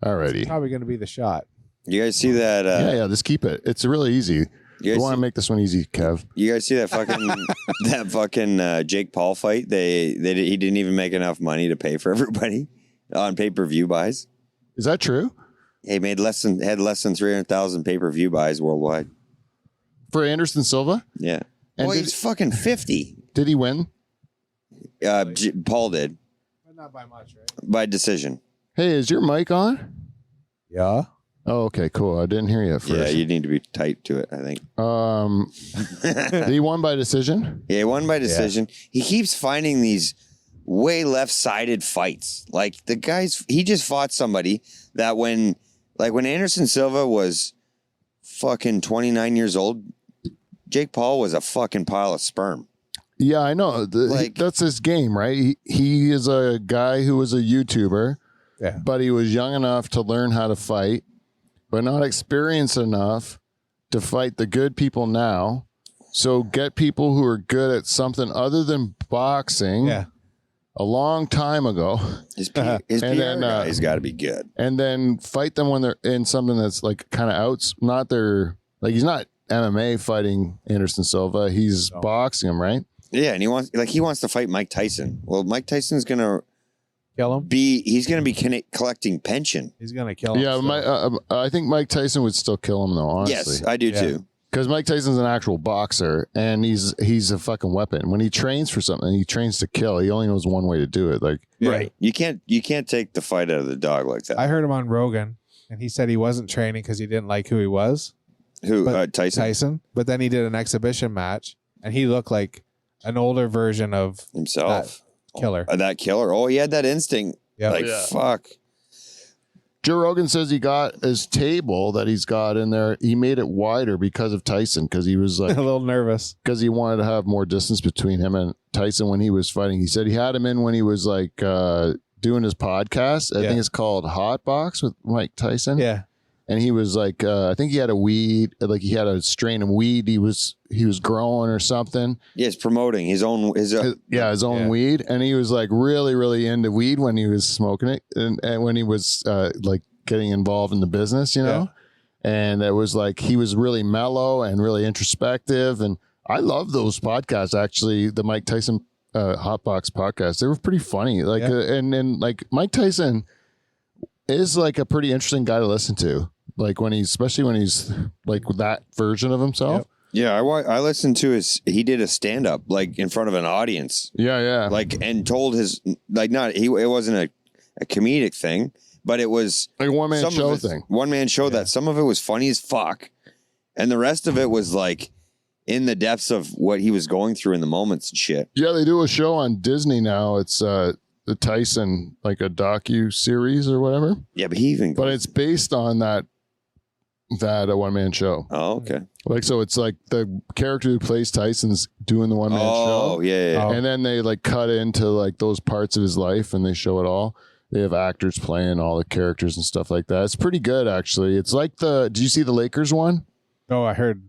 Alrighty. Probably going to be the shot. You guys see that? Yeah. Just keep it. It's really easy. You want to make this one easy, Kev. You guys see that fucking Jake Paul fight? He didn't even make enough money to pay for everybody on pay-per-view buys. Is that true? He had less than 300,000 pay-per-view buys worldwide. For Anderson Silva? Yeah. And Well, he's fucking 50. Did he win? Paul did. But not by much, right? By decision. Hey, is your mic on? Yeah. Oh, okay, cool. I didn't hear you at first. Yeah, you need to be tight to it, I think. He won by decision? Yeah, he won by decision. Yeah. He keeps finding these way left-sided fights. Like he just fought somebody that when Anderson Silva was fucking 29 years old, Jake Paul was a fucking pile of sperm. Yeah, I know. That's his game, right? He is a guy who was a YouTuber, but he was young enough to learn how to fight, but not experienced enough to fight the good people now. So get people who are good at something other than boxing a long time ago. His PR guy's got to be good. And then fight them when they're in something that's like kind of he's not MMA fighting Anderson Silva. He's boxing him, right? Yeah, and he wants to fight Mike Tyson. Well, Mike Tyson's going to kill him. He's going to be collecting pension. He's going to kill him. Yeah, I think Mike Tyson would still kill him though, honestly. Yes, I do too. Because Mike Tyson's an actual boxer, and he's a fucking weapon. When he trains for something, he trains to kill. He only knows one way to do it. Right. You can't take the fight out of the dog like that. I heard him on Rogan, and he said he wasn't training because he didn't like who he was. Tyson? Tyson. But then he did an exhibition match, and he looked like an older version of himself. That killer. That killer. Oh, he had that instinct. Yep. Fuck. Joe Rogan says he got his table that he's got in there. He made it wider because of Tyson, because he was like a little nervous because he wanted to have more distance between him and Tyson when he was fighting. He said he had him in when he was like doing his podcast. I think it's called Hot Box with Mike Tyson. Yeah. And he was like, I think he had a weed, like he had a strain of weed he was growing or something. Yeah, he's promoting his own weed, and he was like really, really into weed when he was smoking it, and when he was like getting involved in the business, you know. Yeah. And it was like he was really mellow and really introspective, and I love those podcasts. Actually, the Mike Tyson Hotbox podcast, they were pretty funny. Like, and like Mike Tyson is like a pretty interesting guy to listen to. Like especially when he's like that version of himself. Yep. Yeah, I listened to he did a stand up like in front of an audience. Yeah. Like, and told it wasn't a comedic thing, but it was like a one man show thing. One man show that some of it was funny as fuck, and the rest of it was like in the depths of what he was going through in the moments and shit. Yeah, they do a show on Disney now. It's the Tyson, like a docu series or whatever. Yeah, but it's based on that one man show. Oh, okay. Like, so it's like the character who plays Tyson's doing the one man show. Oh, yeah. And then they like cut into like those parts of his life and they show it all. They have actors playing all the characters and stuff like that. It's pretty good, actually. It's like did you see the Lakers one? No, I've heard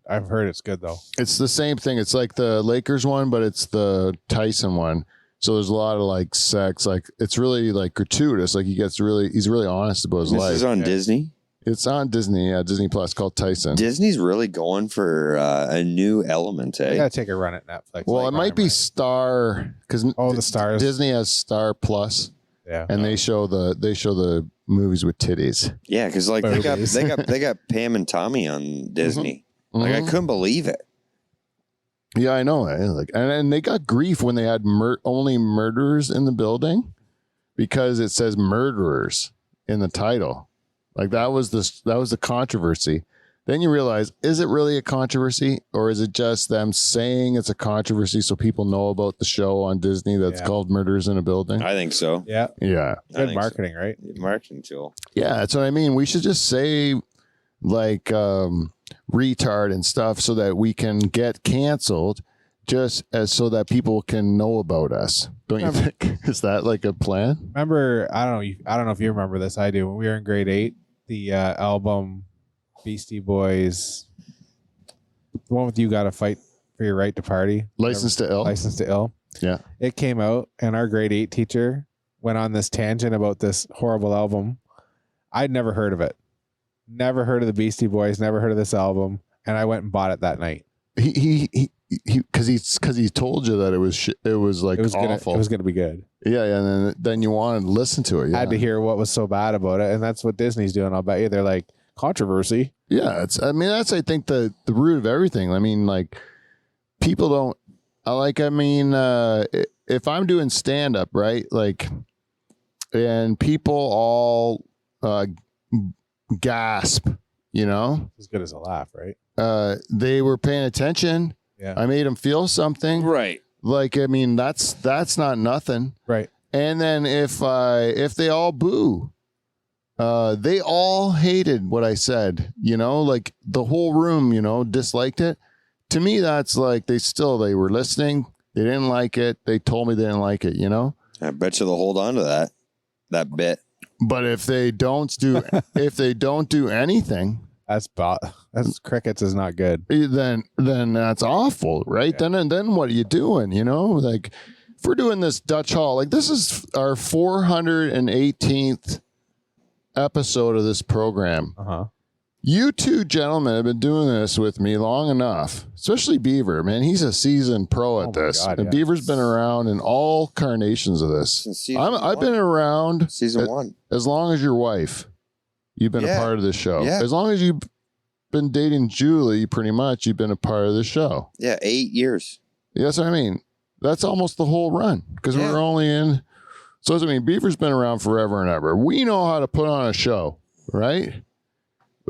it's good though. It's the same thing. It's like the Lakers one, but it's the Tyson one. So there's a lot of like sex, like it's really like gratuitous. Like he's really honest about his life. This is on Disney? It's on Disney, Disney Plus, called Tyson. Disney's really going for a new element, eh? I gotta take a run at Netflix. Well, it might be Star, because the Stars. Disney has Star Plus. Yeah, and they show the movies with titties. Yeah, because like they got Pam and Tommy on Disney. Mm-hmm. Like I couldn't believe it. Yeah, I know. Like, and they got grief when they had only murderers in the building because it says murderers in the title. Like that was the controversy. Then you realize, is it really a controversy, or is it just them saying it's a controversy so people know about the show on Disney that's called Murders in a Building? I think so. Yeah. Good marketing, so. Right? Marketing tool. Yeah, that's what I mean. We should just say like retard and stuff so that we can get canceled, just as so that people can know about us. Don't you think? Is that like a plan? Remember, I don't know if you remember this. I do. When we were in grade 8, the album Beastie Boys, the one with "You Gotta Fight for Your Right to Party," License to Ill. Yeah, it came out, and our grade 8 teacher went on this tangent about this horrible album. I'd never heard of it. Never heard of the Beastie Boys. Never heard of this album. And I went and bought it that night. Because he told you that it was like awful. It was gonna be good. Yeah, and then you wanted to listen to it. Yeah. I had to hear what was so bad about it, and that's what Disney's doing. I'll bet you they're like controversy. Yeah, that's I think the root of everything. I mean, like people don't if I'm doing stand up, right? Like, and people all gasp, you know, As good as a laugh, right? they were paying attention. Yeah. I made them feel something. Right. Like, I mean, that's not nothing. Right. And then if they all boo, they all hated what I said, you know, like the whole room, you know, disliked it. To me, that's like they were listening. They didn't like it. They told me they didn't like it, you know? I bet you they'll hold on to that bit. But if they don't do anything, that's crickets is not good. then that's awful, right? Yeah. Then what are you doing? You know, like if we're doing this Dutch Hall, like this is our 418th episode of this program. Uh-huh. You two gentlemen have been doing this with me long enough, especially Beaver, man. He's a seasoned pro at this. God, and yeah. Beaver's been around in all carnations of this. Since season I've one. been around Season 1. as long as your wife. You've been a Yeah. part of the show. Yeah. As long as you've been dating Julie, pretty much, you've been a part of the show. Yeah, 8 years. Yes, I mean, that's almost the whole run because Yeah. we're only in. So, I mean, Beaver's been around forever and ever. We know how to put on a show, right?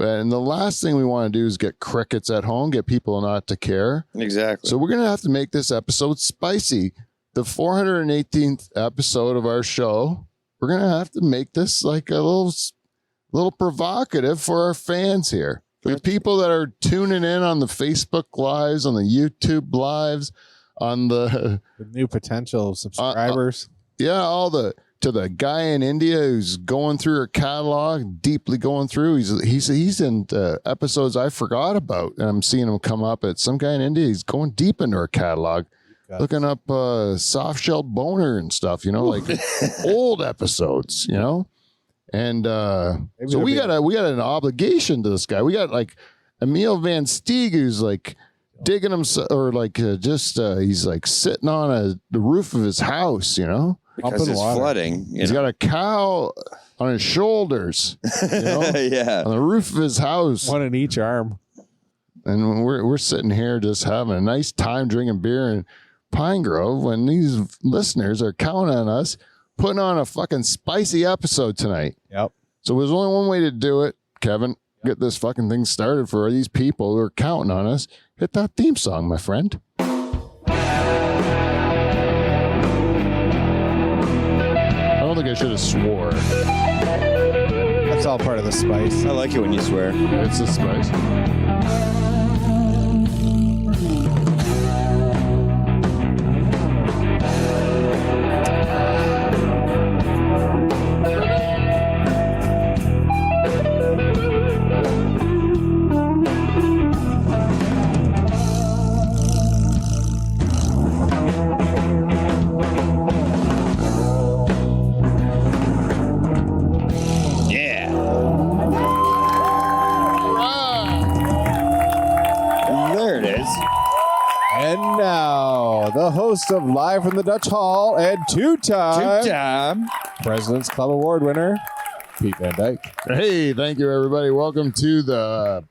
And the last thing we want to do is get crickets at home, get people not to care. Exactly. So we're going to have to make this episode spicy. The 418th episode of our show, we're going to have to make this like a little provocative for our fans here. For the people that are tuning in on the Facebook lives, on the YouTube lives, on the new potential subscribers. to the guy in India who's going through her catalog, deeply going through. He's in episodes I forgot about, and I'm seeing him come up at some guy in India. He's going deep into her catalog, looking up soft shelled boner and stuff. You know, like old episodes. You know, and so we got an obligation to this guy. We got like Emil Van Steeg, who's like digging himself, or like he's like sitting on the roof of his house. You know. because it's flooding. He's got a cow on his shoulders, you know, Yeah. on the roof of his house. One in each arm. And we're sitting here just having a nice time drinking beer in Pine Grove when these listeners are counting on us putting on a fucking spicy episode tonight. Yep. So there's only one way to do it, Kevin. Get this fucking thing started for these people who are counting on us. Hit that theme song, my friend. I don't think I should have swore. That's all part of the spice. I like it when you swear. It's the spice. Yeah. There it is. And now, the host of Live from the Dutch Hall and two-time Two-time. President's Club Award winner, Pete Van Dyke. Hey, thank you, everybody. Welcome to the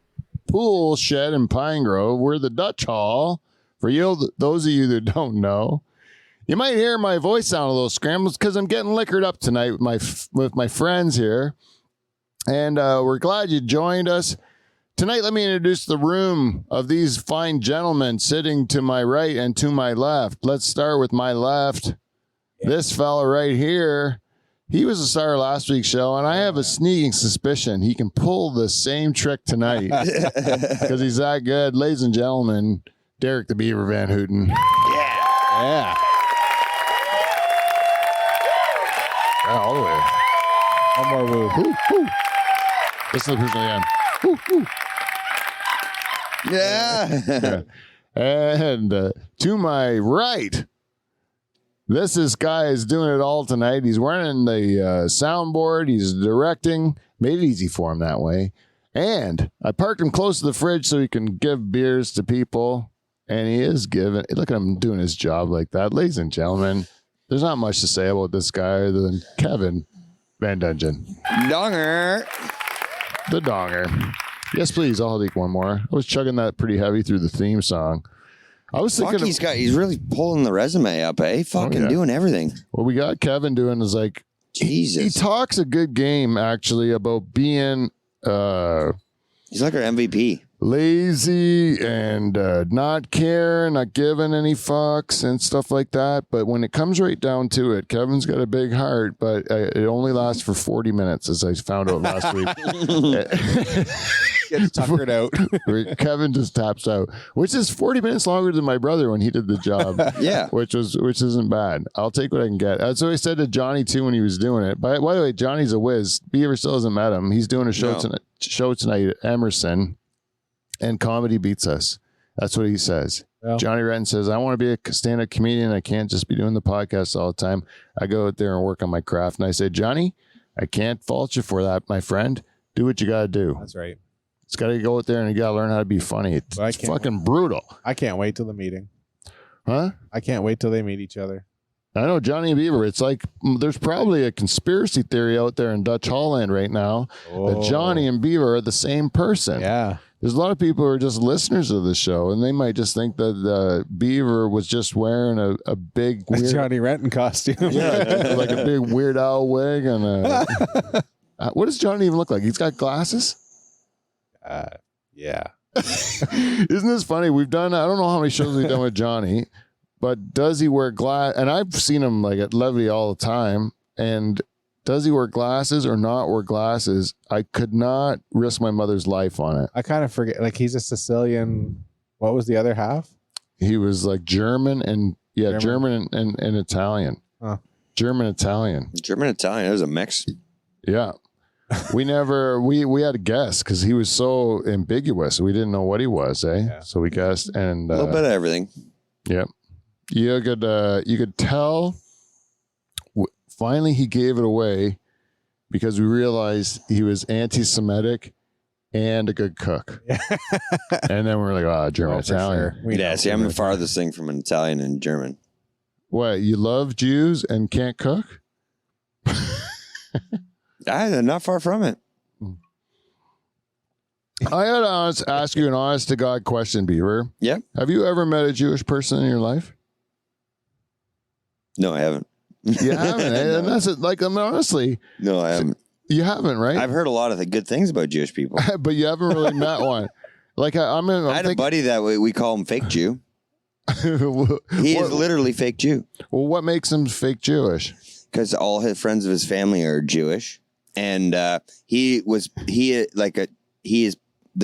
pool shed in Pine Grove. We're the Dutch Hall. For you, those of you that don't know, you might hear my voice sound a little scrambled because I'm getting liquored up tonight with my friends here. And we're glad you joined us. Tonight, let me introduce the room of these fine gentlemen sitting to my right and to my left. Let's start with my left. This fella right here, he was a star of last week's show, and I have a sneaking suspicion he can pull the same trick tonight because he's that good. Ladies and gentlemen, Derek the Beaver Van Houten. Yeah. Yeah, all the way. One more woo. Woo, woo. Listen to the person again. Woo, woo. Yeah. And to my right, This guy is doing it all tonight. He's running the soundboard. He's directing. Made it easy for him that way. And I parked him close to the fridge so he can give beers to people. And he is giving. Look at him doing his job like that. Ladies and gentlemen, there's not much to say about this guy other than Kevin Van Dungeon. Donger. The Donger. Yes, please. I'll take one more. I was chugging that pretty heavy through the theme song. I was thinking He's really pulling the resume up, eh? Fucking doing everything. What we got Kevin doing is like, Jesus. He talks a good game, actually, about being He's like our MVP. lazy and not caring, not giving any fucks and stuff like that. But when it comes right down to it, Kevin's got a big heart, but it only lasts for 40 minutes, as I found out last week. Gets tuckered out. Kevin just taps out, which is 40 minutes longer than my brother when he did the job. Yeah. which isn't bad. I'll take what I can get. That's what I said to Johnny too when he was doing it. By the way, Johnny's a whiz. Beaver still hasn't met him. He's doing a show tonight at Emerson, and comedy beats us. That's what he says. Well, Johnny Renton says, I want to be a stand-up comedian. I can't just be doing the podcast all the time. I go out there and work on my craft. And I say, Johnny, I can't fault you for that, my friend. Do what you got to do. That's right. It's got to go out there and you got to learn how to be funny. It's fucking brutal. I can't wait till the meeting. Huh? I can't wait till they meet each other. I know Johnny and Beaver. It's like there's probably a conspiracy theory out there in Dutch Holland right now that Johnny and Beaver are the same person. Yeah. There's a lot of people who are just listeners of the show, and they might just think that Beaver was just wearing a big weird Johnny Renton costume. Yeah, like a big Weird Al wig and what does Johnny even look like? He's got glasses. Yeah. Isn't this funny? I don't know how many shows we've done with Johnny, but does he wear glass? And I've seen him like at Levy all the time. And does he wear glasses or not wear glasses? I could not risk my mother's life on it. I kind of forget. Like he's a Sicilian. What was the other half? He was like German and German and Italian. Huh. German Italian. It was a mix. Yeah. We had to guess because he was so ambiguous. We didn't know what he was, eh? Yeah. So we guessed and a little bit of everything. Yep. You could tell. Finally, he gave it away because we realized he was anti-Semitic and a good cook. And then we're like, German Italian. Sure. Yeah, see, I'm the farthest thing from an Italian and German. What, you love Jews and can't cook? I'm not far from it. I had to ask you an honest to God question, Beaver. Yeah. Have you ever met a Jewish person in your life? No, I haven't. You haven't, No. And that's it. Like, I mean, honestly, no, I haven't. You haven't, right? I've heard a lot of the good things about Jewish people, but you haven't really met one. Like, I had a buddy that we call him fake Jew. He is literally fake Jew. Well, what makes him fake Jewish? Because all his friends of his family are Jewish, and the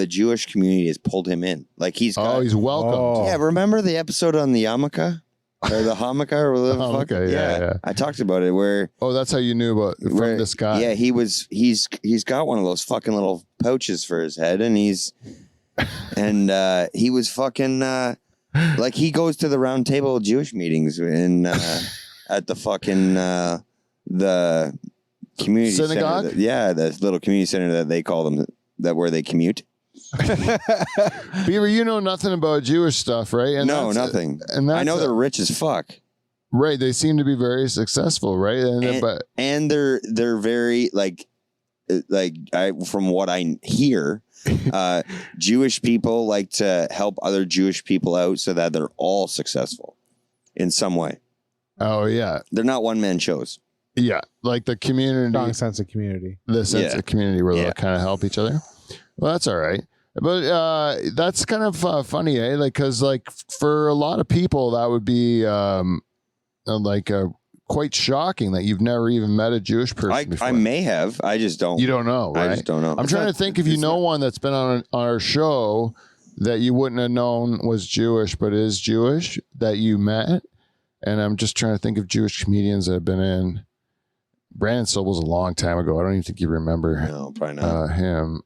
Jewish community has pulled him in. Like he's welcome. Oh. Yeah, remember the episode on the yarmulke or the Hanukkah or whatever the fuck? Okay, yeah. I talked about it where. Oh, that's how you knew about from this guy. Yeah, he's got one of those fucking little pouches for his head, and he was fucking like he goes to the round table Jewish meetings in at the fucking the community synagogue. Center the little community center that they call them, that where they commute. Beaver, you know nothing about Jewish stuff, right? And no, nothing. And I know they're rich as fuck. Right, they seem to be very successful, right? And they're very from what I hear, Jewish people like to help other Jewish people out so that they're all successful in some way. Oh yeah, they're not one man shows. Yeah, like the community, strong sense of community. The sense of community where they'll kind of help each other. Well, that's all right. But that's kind of funny, eh? Like, because like for a lot of people, that would be quite shocking that you've never even met a Jewish person before. I may have. I just don't. You don't know, right? I just don't know. I'm trying to think if you know one that's been on our show that you wouldn't have known was Jewish, but is Jewish that you met. And I'm just trying to think of Jewish comedians that have been in. Brandon Sobel's a long time ago. I don't even think you remember no, probably not. Him.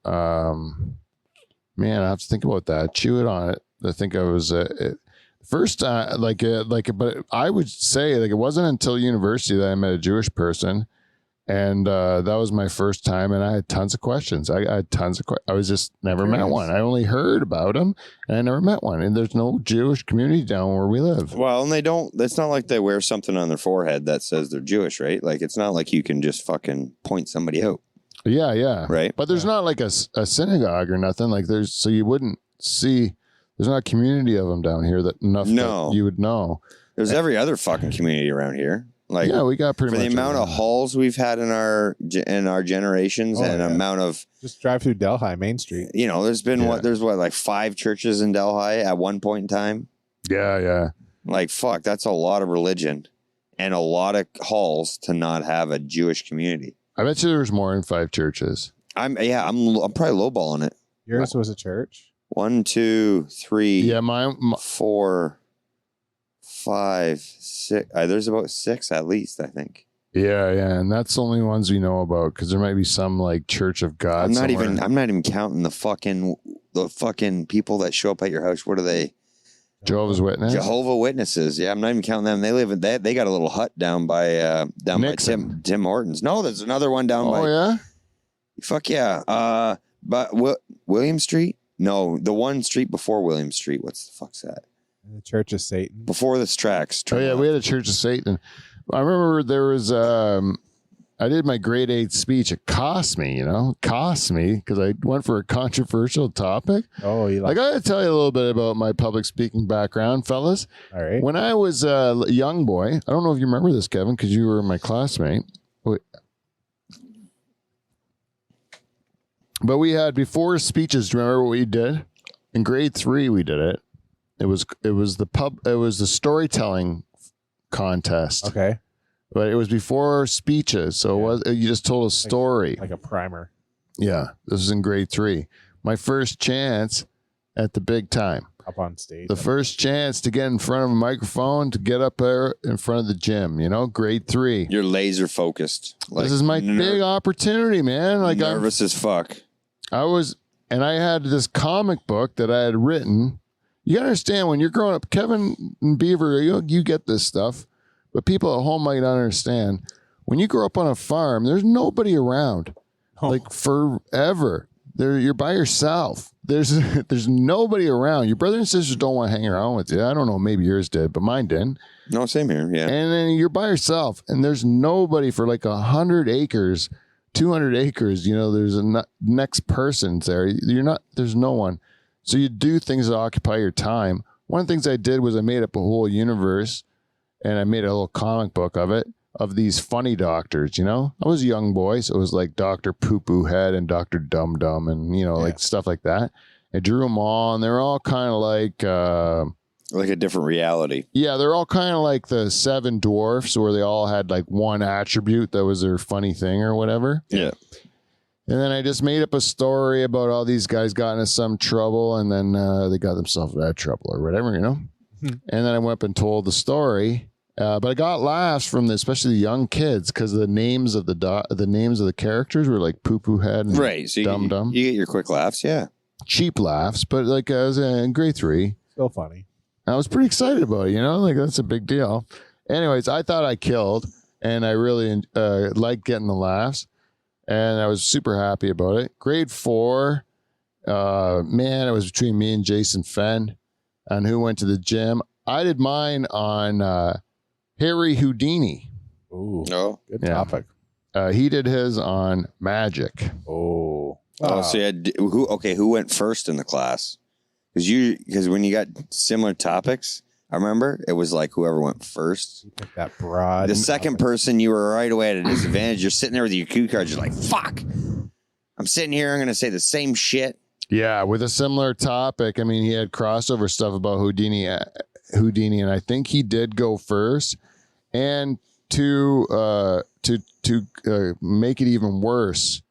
Man, I have to think about that. Chew it on it. I think I was the First, but I would say like it wasn't until university that I met a Jewish person, and that was my first time, and I had tons of questions. I had tons of I was just never met one. I only heard about them, and I never met one. And there's no Jewish community down where we live. Well, and they don't. It's not like they wear something on their forehead that says they're Jewish, right? Like it's not like you can just fucking point somebody out. Yeah. Right. But there's not like a synagogue or nothing. Like so you wouldn't see. There's not a community of them down here that that you would know. There's every other fucking community around here. Like we got pretty for much the amount of halls we've had in our generations and amount of just drive through Delhi Main Street. There's been like 5 churches in Delhi at one point in time. Yeah. Like fuck, that's a lot of religion and a lot of halls to not have a Jewish community. I bet you there's more than 5 churches. I'm probably lowballing it. Yours was a church. 1, 2, 3. Yeah, mine 4, 5, 6. There's about 6 at least, I think. Yeah, and that's the only ones we know about because there might be some like Church of God. I'm not even counting the fucking people that show up at your house. What are they? Jehovah's Witnesses. Jehovah's Witnesses. Yeah, I'm not even counting them. They live in they got a little hut down by Tim Hortons. No, there's another one down by. Oh yeah. Fuck yeah. But William Street. No, the one street before William Street. What's the fuck's that? The Church of Satan. Before this tracks. Oh yeah, we had a Church of Satan. I remember there was. I did my grade 8 speech. It cost me, because I went for a controversial topic. Oh, I got to tell you a little bit about my public speaking background, fellas. All right. When I was a young boy, I don't know if you remember this, Kevin, because you were my classmate. But we had before speeches. Do you remember what we did? In grade 3, we did it. It was the storytelling contest. Okay. But it was before speeches, so you just told a story, like a primer. Yeah, this was in grade 3. My first chance at the big time. Up on stage. The first chance to get in front of a microphone, to get up there in front of the gym. Grade 3. You're laser focused. This is my big opportunity, man. Like nervous as fuck. And I had this comic book that I had written. You gotta understand when you're growing up, Kevin and Beaver, you get this stuff, but people at home might not understand. When you grow up on a farm, there's nobody around, like forever. You're by yourself. There's nobody around. Your brothers and sisters don't want to hang around with you. I don't know, maybe yours did, but mine didn't. No, same here. Yeah. And then you're by yourself, and there's nobody for like 100 acres. 200 acres, there's a next person's there. There's no one. So you do things that occupy your time. One of the things I did was I made up a whole universe and I made a little comic book of it, of these funny doctors, I was a young boy. So it was like Dr. Poo Poo Head and Dr. Dum Dum and, like stuff like that. I drew them all and they're all kind of like a different reality. Yeah, they're all kind of like the 7 dwarfs where they all had like one attribute that was their funny thing or whatever. Yeah. And then I just made up a story about all these guys got into some trouble and then they got themselves out of trouble or whatever, And then I went up and told the story. But I got laughs from especially the young kids because the names of the names of the characters were like Poo Poo Head and so Dum Dum. You get your quick laughs, yeah. Cheap laughs, but like I was in grade 3. Still funny. I was pretty excited about it, like that's a big deal. Anyways, I thought I killed and I really liked getting the laughs and I was super happy about it. Grade 4, man, it was between me and Jason Fenn on who went to the gym. I did mine on Harry Houdini. Ooh, good topic. He did his on magic. Oh, so who went first in the class? Because when you got similar topics, I remember it was like whoever went first. You picked that broad. The second person, you were right away at a disadvantage. You're sitting there with your cue cards. You're like, fuck. I'm sitting here. I'm going to say the same shit. Yeah, with a similar topic. I mean, he had crossover stuff about Houdini, and I think he did go first. And to make it even worse,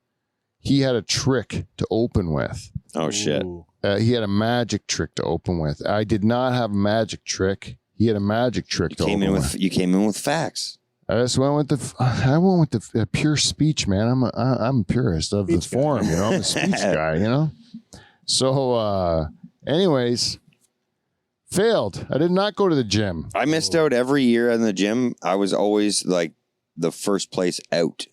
he had a trick to open with. Oh shit. He had a magic trick to open with. I did not have a magic trick. He had a magic trick to open with. You came in with facts. I just went with the pure speech, man. I'm a purist of the form, I'm a speech guy, So, anyways, Failed. I did not go to the gym. I missed out every year in the gym. I was always like the first place out.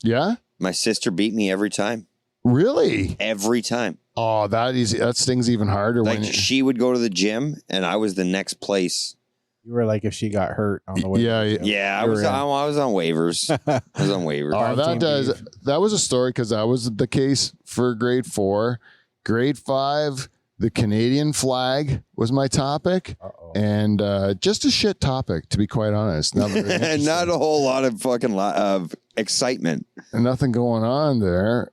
Yeah? My sister beat me every time. Really? Every time. Oh, that stings even harder Like when she would go to the gym and I was the next place. You were like if she got hurt on the way. Yeah, Yeah, I You was were in. I was on waivers. I was on waivers. Oh, Farm team beef. that was a story because that was the case for grade 4. Grade 5, the Canadian flag was my topic. Uh-oh. And just a shit topic, to be quite honest. Not very And interesting. not a whole lot of fucking of excitement. Nothing going on there.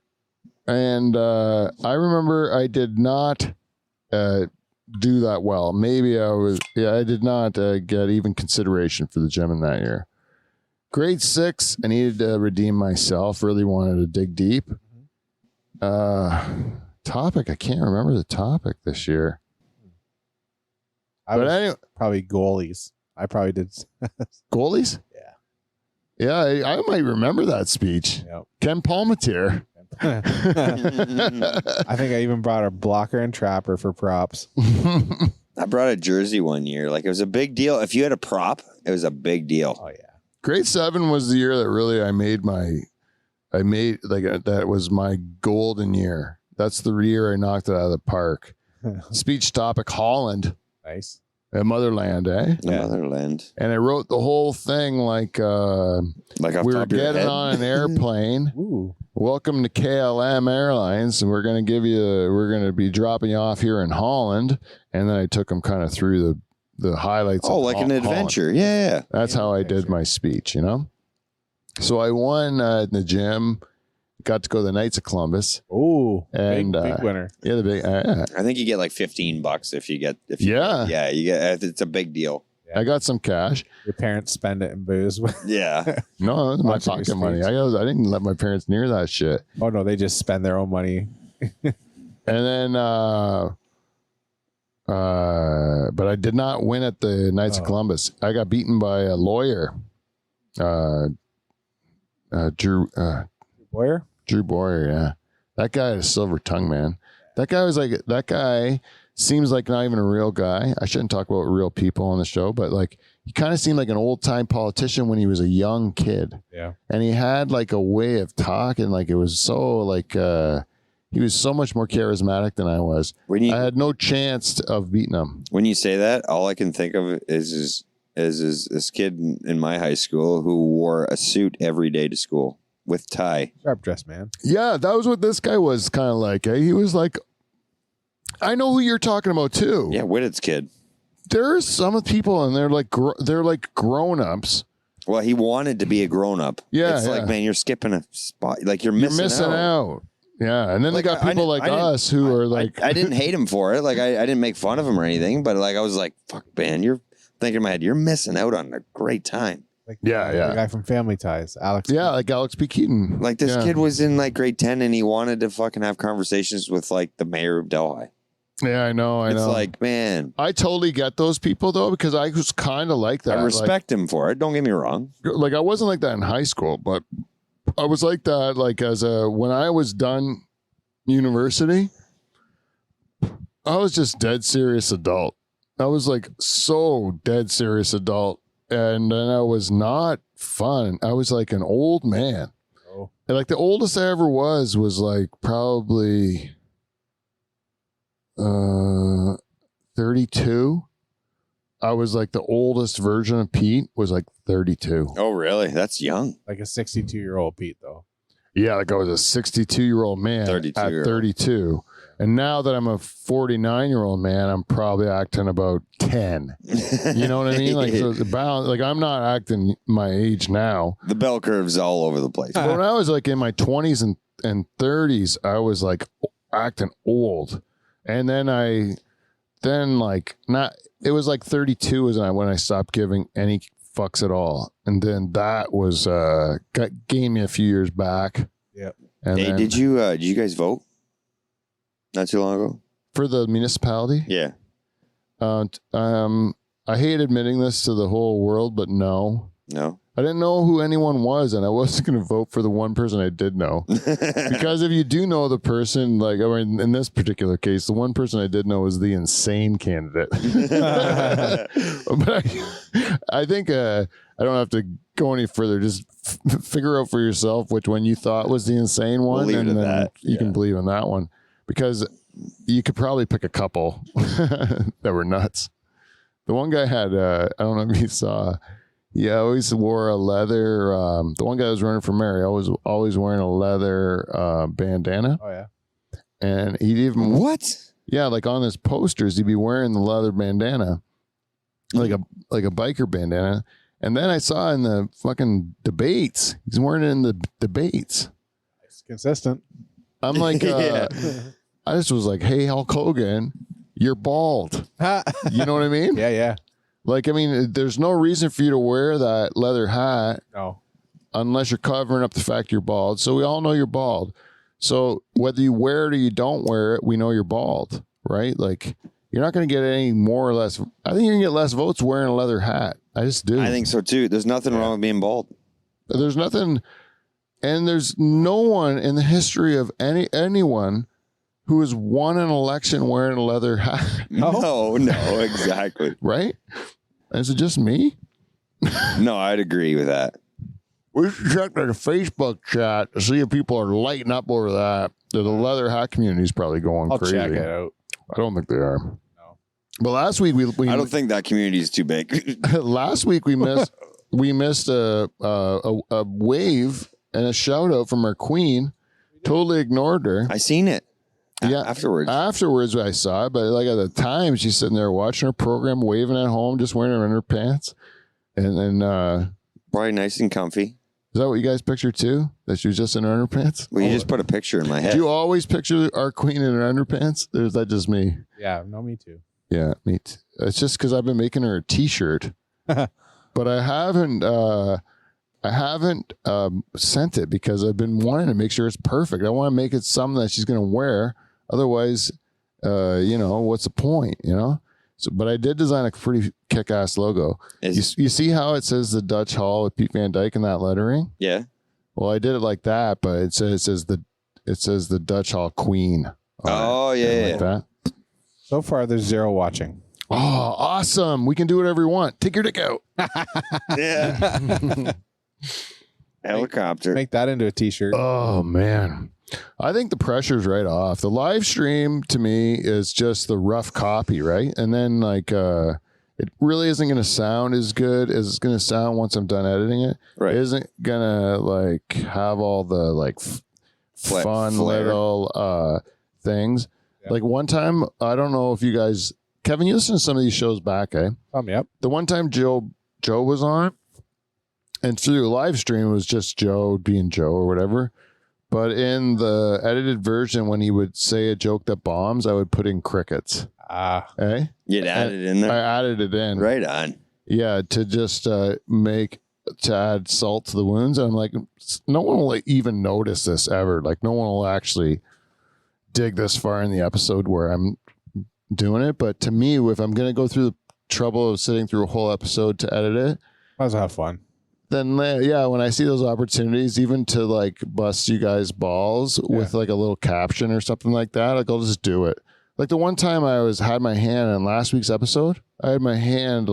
And I remember I did not do that well. Maybe I did not get even consideration for the gym in that year. Grade 6, I needed to redeem myself, really wanted to dig deep. Topic, I can't remember the topic this year. I But was anyway, probably goalies. I probably did. goalies? Yeah, I might remember that speech. Yep. Ken Palmatier. I think I even brought a blocker and trapper for props. I brought a jersey one year. Like it was a big deal. If you had a prop, it was a big deal. Oh yeah. Grade 7 was the year that really that was my golden year. That's the year I knocked it out of the park. Speech topic, Holland, Nice. Motherland, eh? The Yeah. motherland. And I wrote the whole thing like Like off we top were of your getting head. on an airplane. Ooh. Welcome to KLM Airlines, and we're going to be dropping you off here in Holland. And then I took them kind of through the highlights. Oh, of like an Holland. adventure. Yeah. That's how I did my speech, you know? So I won in the gym, got to go to the Knights of Columbus. Ooh. And, big winner. Yeah, the big, I think you get like $15 if you get yeah, you get it's a big deal. I got some cash. Your parents spend it in booze. Yeah. No, it was my Watching your pocket money. speech. I didn't let my parents near that shit. Oh no, they just spend their own money. And then, but I did not win at the Knights of Oh. Columbus. I got beaten by a lawyer, Drew Boyer? Boyer. Yeah, that guy had a silver tongue, man. That guy seems like not even a real guy. I shouldn't talk about real people on the show, but like he kind of seemed like an old time politician when he was a young kid. Yeah. And he had like a way of talking, like it was so like he was so much more charismatic than I was. When you I had no chance of beating him. when you say that, all I can think of is this kid in my high school who wore a suit every day to school with tie. Sharp dress man. Yeah, that was what this guy was kind of like. Eh? He was like, I know who you're talking about too. Yeah, Whittett's kid. There's some people and they're like grown ups. Well, he wanted to be a grown up. Yeah, it's yeah. like, man, you're skipping a spot. Like you're You're missing, missing out. Yeah, and then Like, they got I people didn't- like I didn't- us who are like, I didn't hate him for it. Like I didn't make fun of him or anything, but like I was like, fuck, man, you're thinking in my head, you're missing out on a great time. Like Yeah, yeah. The guy from Family Ties, Alex. yeah, like Alex P. Keaton. Like this Yeah. kid was in like grade 10 and he wanted to fucking have conversations with like the mayor of Delhi. Yeah, I know. It's like, man, I totally get those people though, because I was kind of like that. I respect him for it. Don't get me wrong. Like I wasn't like that in high school, but I was like that like when I was done university, I was just dead serious adult. I was like so dead serious adult, and then I was not fun. I was like an old man. Oh. And like the oldest I ever was like probably 32. I was like the oldest version of Pete was like 32. Oh, really? That's young. Like a 62-year-old Pete, though. Yeah, like I was a 62-year-old man 32 at year old. 32. And now that I'm a 49-year-old man, I'm probably acting about 10. You know what I mean? Like, so it's about, like I'm not acting my age now. The bell curve's all over the place. But when I was like in my 20s and 30s, I was like acting old. And then it was like 32 was when I stopped giving any fucks at all. And then that was gave me a few years back. Yep. And Hey, then did you guys vote? Not too long ago? for the municipality? Yeah. I hate admitting this to the whole world, but no. No. I didn't know who anyone was, and I wasn't going to vote for the one person I did know. Because if you do know the person, like, or in this particular case, the one person I did know was the insane candidate. But I think I don't have to go any further. Just figure out for yourself which one you thought was the insane one, leave it and at then that. you can Yeah. believe in that one. Because you could probably pick a couple that were nuts. The one guy had, I don't know if you saw, he always wore a leather, the one guy that was running for mayor, always wearing a leather bandana. Oh yeah. And he'd even, What? yeah, like on his posters, he'd be wearing the leather bandana, like a biker bandana. And then I saw in the fucking debates, he's wearing it in the debates. It's consistent. I'm like, Yeah. I just was like, hey, Hulk Hogan, you're bald. You know what I mean? Yeah. Like, I mean, there's no reason for you to wear that leather hat No. unless you're covering up the fact you're bald. So we all know you're bald. So whether you wear it or you don't wear it, we know you're bald, right? Like, you're not going to get any more or less. I think you're going to get less votes wearing a leather hat. I just do. I think so too. There's nothing wrong with being bald. There's nothing, and there's no one in the history of anyone who has won an election wearing a leather hat, No, exactly. right? Is it just me? No, I'd agree with that. We should check the Facebook chat to see if people are lighting up over that. The leather hat community is probably going I'll crazy. check it out. I don't think they are. No. But last week we I don't think that community is too big. last week we missed a wave and a shout out from our queen. Totally ignored her. I seen it. Yeah. Afterwards. Afterwards, I saw it, but like at the time, she's sitting there watching her program, waving at home, just wearing her underpants. And then, Probably nice and comfy. is that what you guys picture too? That she was just in her underpants? Well, you just put a picture in my head. Do you always picture our queen in her underpants? Or is that just me? Yeah. No, me too. Yeah, me too. It's just because I've been making her a T-shirt, but I haven't sent it because I've been wanting to make sure it's perfect. I want to make it something that she's going to wear. Otherwise, what's the point? So, but I did design a pretty kick-ass logo. You see how it says the Dutch Hall with Pete Van Dyke in that lettering? Yeah. Well, I did it like that, but it says the Dutch Hall Queen. on it. Oh, yeah. Like that. So far, there's 0 watching. Oh, awesome. We can do whatever we want. Take your dick out. Yeah. Helicopter. Make that into a T-shirt. Oh, man. I think the pressure's right off. The live stream to me is just the rough copy, right? And then it really isn't going to sound as good as it's going to sound once I'm done editing it. Right. It isn't going to have all the fun flair. little things. Yeah. Like one time, I don't know if you guys, Kevin, you listen to some of these shows back, eh? Yep. The one time Joe was on, and through the live stream, it was just Joe being Joe or whatever. But in the edited version, when he would say a joke that bombs, I would put in crickets. Eh? You'd add it in I there. added it in. Right on. Yeah, to just to add salt to the wounds. And I'm like, no one will even notice this ever. Like, no one will actually dig this far in the episode where I'm doing it. But to me, if I'm going to go through the trouble of sitting through a whole episode to edit it, Might as well have fun. then yeah, when I see those opportunities, even to bust you guys balls with a little caption or something like that, I'll just do it. Like the one time I had my hand in last week's episode, I had my hand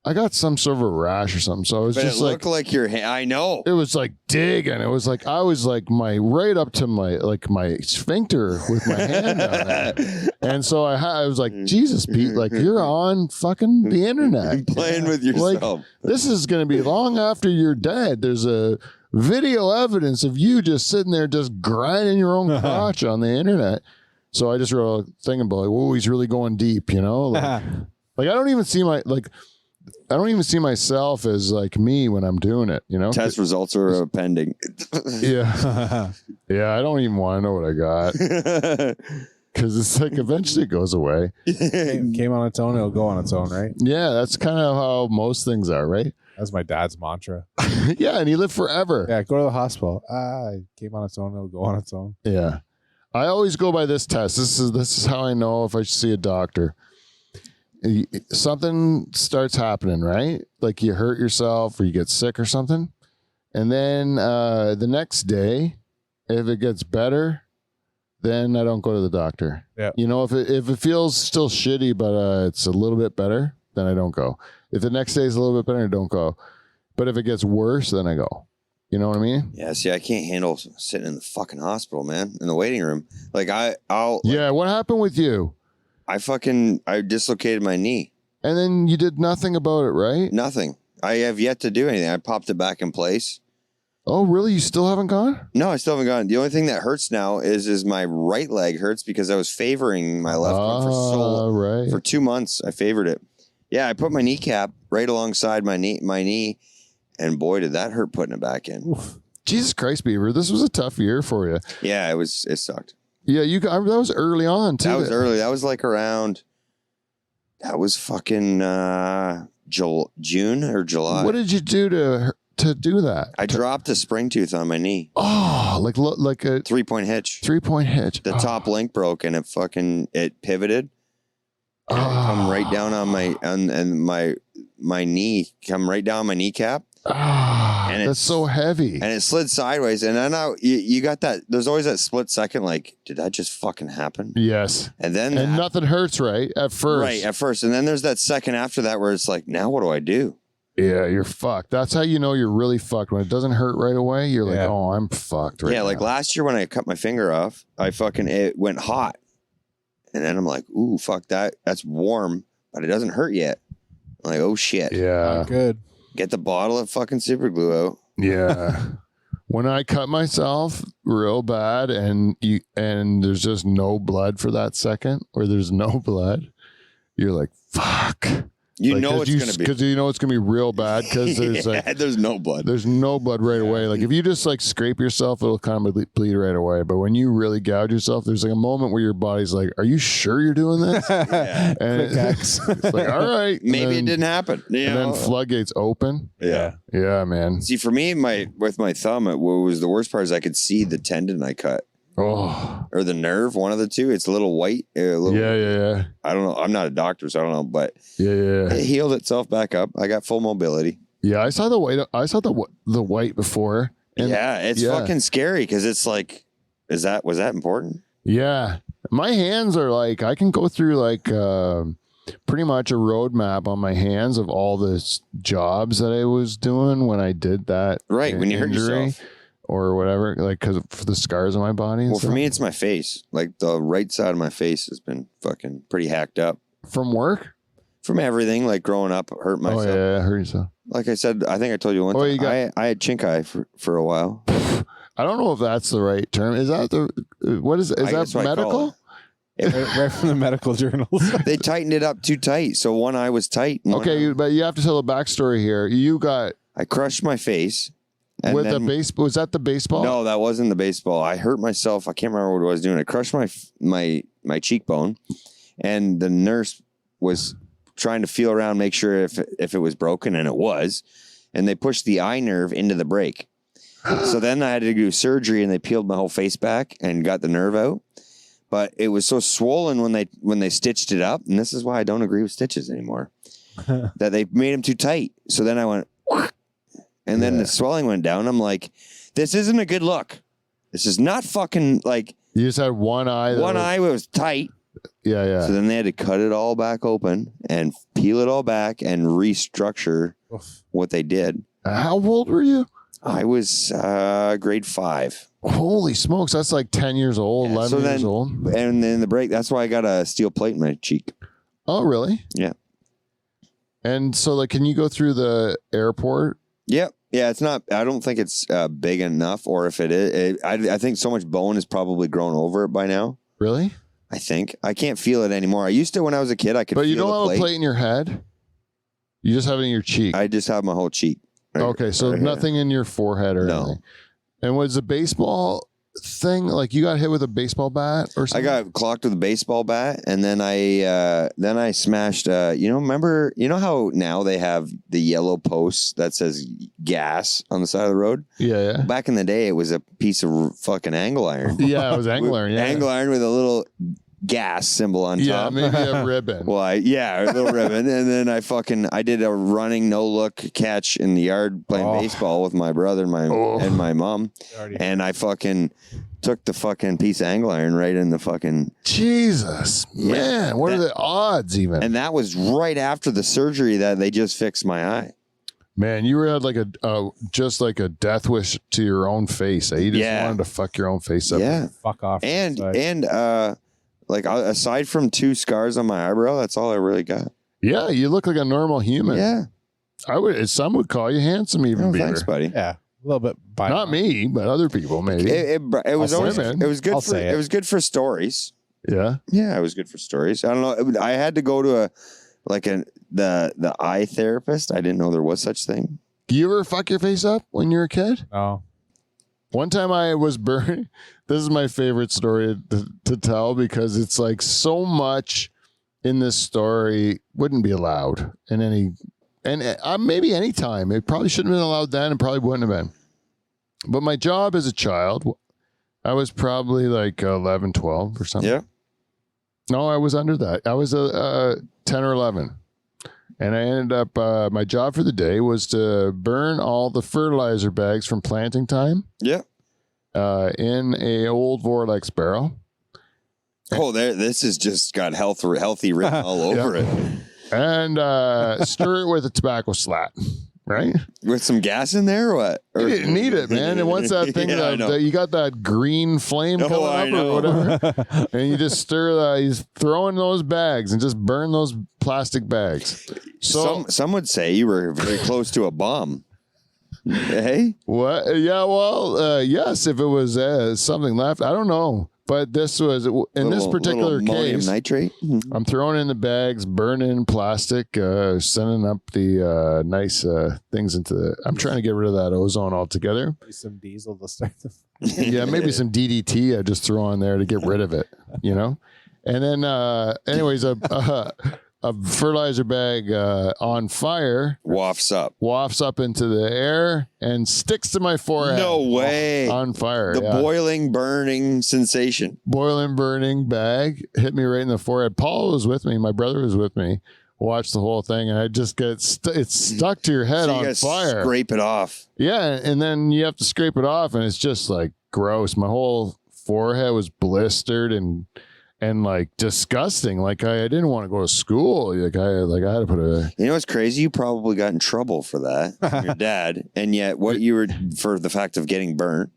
I got some sort of a rash or something. So I was But just it looked like your hand. I know. it was digging. It was I was my right up to my sphincter with my hand down there. And so I was like, Jesus, Pete, you're on fucking the internet. Playing with yourself. This is going to be long after you're dead. There's a video evidence of you just sitting there just grinding your own crotch on the internet. So I just wrote a thing about whoa, he's really going deep, I don't even see I don't even see myself as me when I'm doing it, Test results are pending. Yeah. Yeah, I don't even want to know what I got because it's eventually it goes away. Came on its own, it'll go on its own, right? Yeah, that's kind of how most things are, right? That's my dad's mantra. Yeah, and he lived forever. Yeah, go to the hospital. It came on its own, it'll go on its own. Yeah. I always go by this test. This is how I know if I should see a doctor. something starts happening, right? Like you hurt yourself or you get sick or something. And then the next day, if it gets better, then I don't go to the doctor. Yeah. You know, if it feels still shitty, but it's a little bit better, then I don't go. If the next day is a little bit better, I don't go. But if it gets worse, then I go. You know what I mean? Yeah, see, I can't handle sitting in the fucking hospital, man, in the waiting room. Like I'll Yeah, what happened with you? I dislocated my knee. And then you did nothing about it, right? Nothing. I have yet to do anything. I popped it back in place. Oh, really? You still haven't gone? No, I still haven't gone. The only thing that hurts now is my right leg hurts because I was favoring my left one Right. for 2 months. I favored it. Yeah, I put my kneecap right alongside my knee, and boy, did that hurt putting it back in. Oof. Jesus Christ, Beaver, this was a tough year for you. Yeah, it sucked. Yeah, that was early on too. That was early. That was like around. That was fucking June or July. What did you do to do that? I dropped a spring tooth on my knee. Oh, like a 3-point hitch. 3-point hitch. The top link broke and it pivoted. And it come right down on my knee, come right down my kneecap. And That's so heavy. And it slid sideways. And I know you got that. There's always that split second, like, did that just fucking happen? Yes. And then nothing hurts, right? At first. Right, at first. And then there's that second after that where it's like, now what do I do? Yeah, you're fucked. That's how you know you're really fucked. When it doesn't hurt right away, you're like, oh, I'm fucked right now. Yeah, like last year when I cut my finger off, it went hot. And then I'm like, ooh, fuck that. That's warm, but it doesn't hurt yet. I'm like, oh shit. Yeah. Good. Get the bottle of fucking super glue out. Yeah. When I cut myself real bad and there's just no blood for that second, or there's no blood, you're like, fuck. You know it's going to be. Because you know it's going to be real bad because there's there's no blood. There's no blood right away. Like if you just like scrape yourself, it'll kind of bleed right away. But when you really gouge yourself, there's like a moment where your body's like, are you sure you're doing this? Yeah. And it's like, all right. Maybe it didn't happen. And then floodgates open. Yeah. Yeah, man. See, for me, with my thumb, what was the worst part is I could see the tendon I cut. Oh. Or the nerve, one of the two. It's a little white. Yeah. I don't know. I'm not a doctor, so I don't know. But Yeah. it healed itself back up. I got full mobility. Yeah, I saw the white. I saw the white before. And it's fucking scary because it's like, was that important? Yeah, my hands are like I can go through like pretty much a roadmap on my hands of all the jobs that I was doing when I did that. Right, when you hurt yourself. Or whatever, like because of the scars on my body. And well, for me, it's my face. Like the right side of my face has been fucking pretty hacked up. From work? From everything, like growing up, hurt myself. Oh, yeah, hurt yourself. Like I said, I think I told you one time, I had chink eye for a while. I don't know if that's the right term. Is that what is that medical? Right from the medical journals. They tightened it up too tight. So one eye was tight. Okay, but you have to tell the backstory here. I crushed my face. And with the baseball, was that the baseball? No, that wasn't the baseball. I hurt myself. I can't remember what I was doing. I crushed my cheekbone, and the nurse was trying to feel around, make sure if it was broken, and it was. And they pushed the eye nerve into the break. So then I had to do surgery, and they peeled my whole face back and got the nerve out. But it was so swollen when they stitched it up, and this is why I don't agree with stitches anymore. That they made them too tight. So then I went. And then the swelling went down. I'm like, this isn't a good look. This is not fucking like. You just had one eye. Eye was tight. Yeah. So then they had to cut it all back open and peel it all back and restructure what they did. How old were you? I was grade 5. Holy smokes. That's like 10 years old, 11 years old. And then the break, that's why I got a steel plate in my cheek. Oh, really? Yeah. And so like, can you go through the airport? Yep. Yeah, it's not. I don't think it's big enough, or if it is, I think so much bone has probably grown over it by now. Really? I think I can't feel it anymore. I used to when I was a kid. I could. But you feel don't have a plate in your head. You just have it in your cheek. I just have my whole cheek. Okay, so nothing in your forehead or anything. And was the baseball thing like you got hit with a baseball bat or something? I got clocked with a baseball bat, and then I smashed. Remember how now they have the yellow posts that says gas on the side of the road? Yeah. Back in the day, it was a piece of fucking angle iron. Yeah, it was angle iron. Yeah. Angle iron with a little gas symbol on Yeah, top. maybe a ribbon. Well, a little ribbon, and then I did a running no look catch in the yard playing baseball with my brother and my mom, and I fucking took the fucking piece of angle iron right in the fucking Jesus, man, what are the odds even? And that was right after the surgery that they just fixed my eye. Man, you had like just like a death wish to your own face. You just wanted to fuck your own face up. Yeah, Fuck off. and like aside from 2 scars on my eyebrow, that's all I really got. Yeah, you look like a normal human. Yeah, Some would call you handsome even. Beaver. thanks, buddy. Yeah, a little bit. Not me, but other people maybe. It was I'll always say it. it was good I'll for say it. it was good for stories. Yeah. Yeah, it was good for stories. I don't know. I had to go to the eye therapist. I didn't know there was such thing. Do you ever fuck your face up when you were a kid? No. One time I was burned. This is my favorite story to tell because it's like so much in this story wouldn't be allowed in any, and maybe any time. It probably shouldn't have been allowed then and probably wouldn't have been. But my job as a child, I was probably like 11, 12 or something. Yeah. No, I was under that. I was 10 or 11. And I ended up, my job for the day was to burn all the fertilizer bags from planting time. Yeah. In a old Vorlex barrel. Oh, this has just got healthy written all over it. And stir it with a tobacco slat, right? With some gas in there or what? You didn't need it, man. And once that thing, you got that green flame coming up or whatever, and you just stir that, you throw in those bags and just burn those plastic bags. So some would say you were very close to a bomb. Hey? What? Yeah, well, yes, if it was something left. I don't know. But this was, in this particular ammonium case, nitrate. I'm throwing in the bags, burning plastic, sending up the nice things into the, I'm trying to get rid of that ozone altogether. Some diesel to start the Yeah, maybe some DDT I just throw on there to get rid of it, you know? And then, anyways, a fertilizer bag on fire Wafts up into the air and sticks to my forehead. No way. On fire. The boiling, burning sensation. Boiling, burning bag hit me right in the forehead. Paul was with me. My brother was with me. Watched the whole thing, and I just get it's stuck to your head So you on gotta fire. Scrape it off. Yeah, and then you have to scrape it off, and it's just like gross. My whole forehead was blistered and like disgusting. Like I didn't want to go to school. Like I had to put a. You know what's crazy? You probably got in trouble for that, from your dad, and yet what you were for the fact of getting burnt.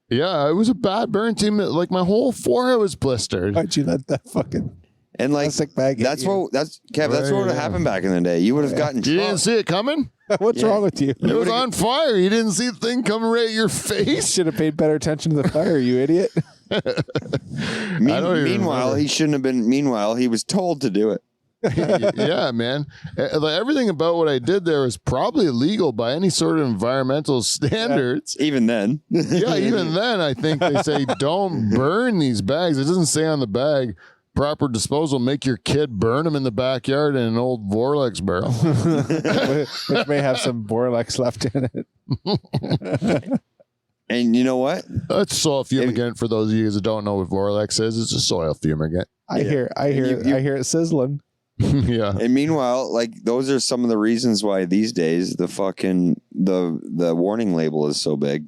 Yeah, it was a bad burn too. Like my whole forehead was blistered. Why'd you let that fucking And like plastic bag hit that's you? Kev. That's what would have yeah. happened back in the day. You would have gotten You trouble. didn't see it coming? What's Yeah. wrong with you? It was on fire. You didn't see the thing coming right at your face. Should have paid better attention to the fire, you idiot. I don't even Meanwhile, remember. he shouldn't have been. Meanwhile, he was told to do it. Yeah, man. Like, everything about what I did there was probably illegal by any sort of environmental standards. Even then. Yeah, even then, I think they say don't burn these bags. It doesn't say on the bag proper disposal. Make your kid burn them in the backyard in an old Vorlex barrel. Which may have some Borlex left in it. And you know what? That's soil fumigant for those of you that don't know what Vorlex is. It's a soil fumigant. I hear it sizzling. Yeah. And meanwhile, like those are some of the reasons why these days the fucking the warning label is so big.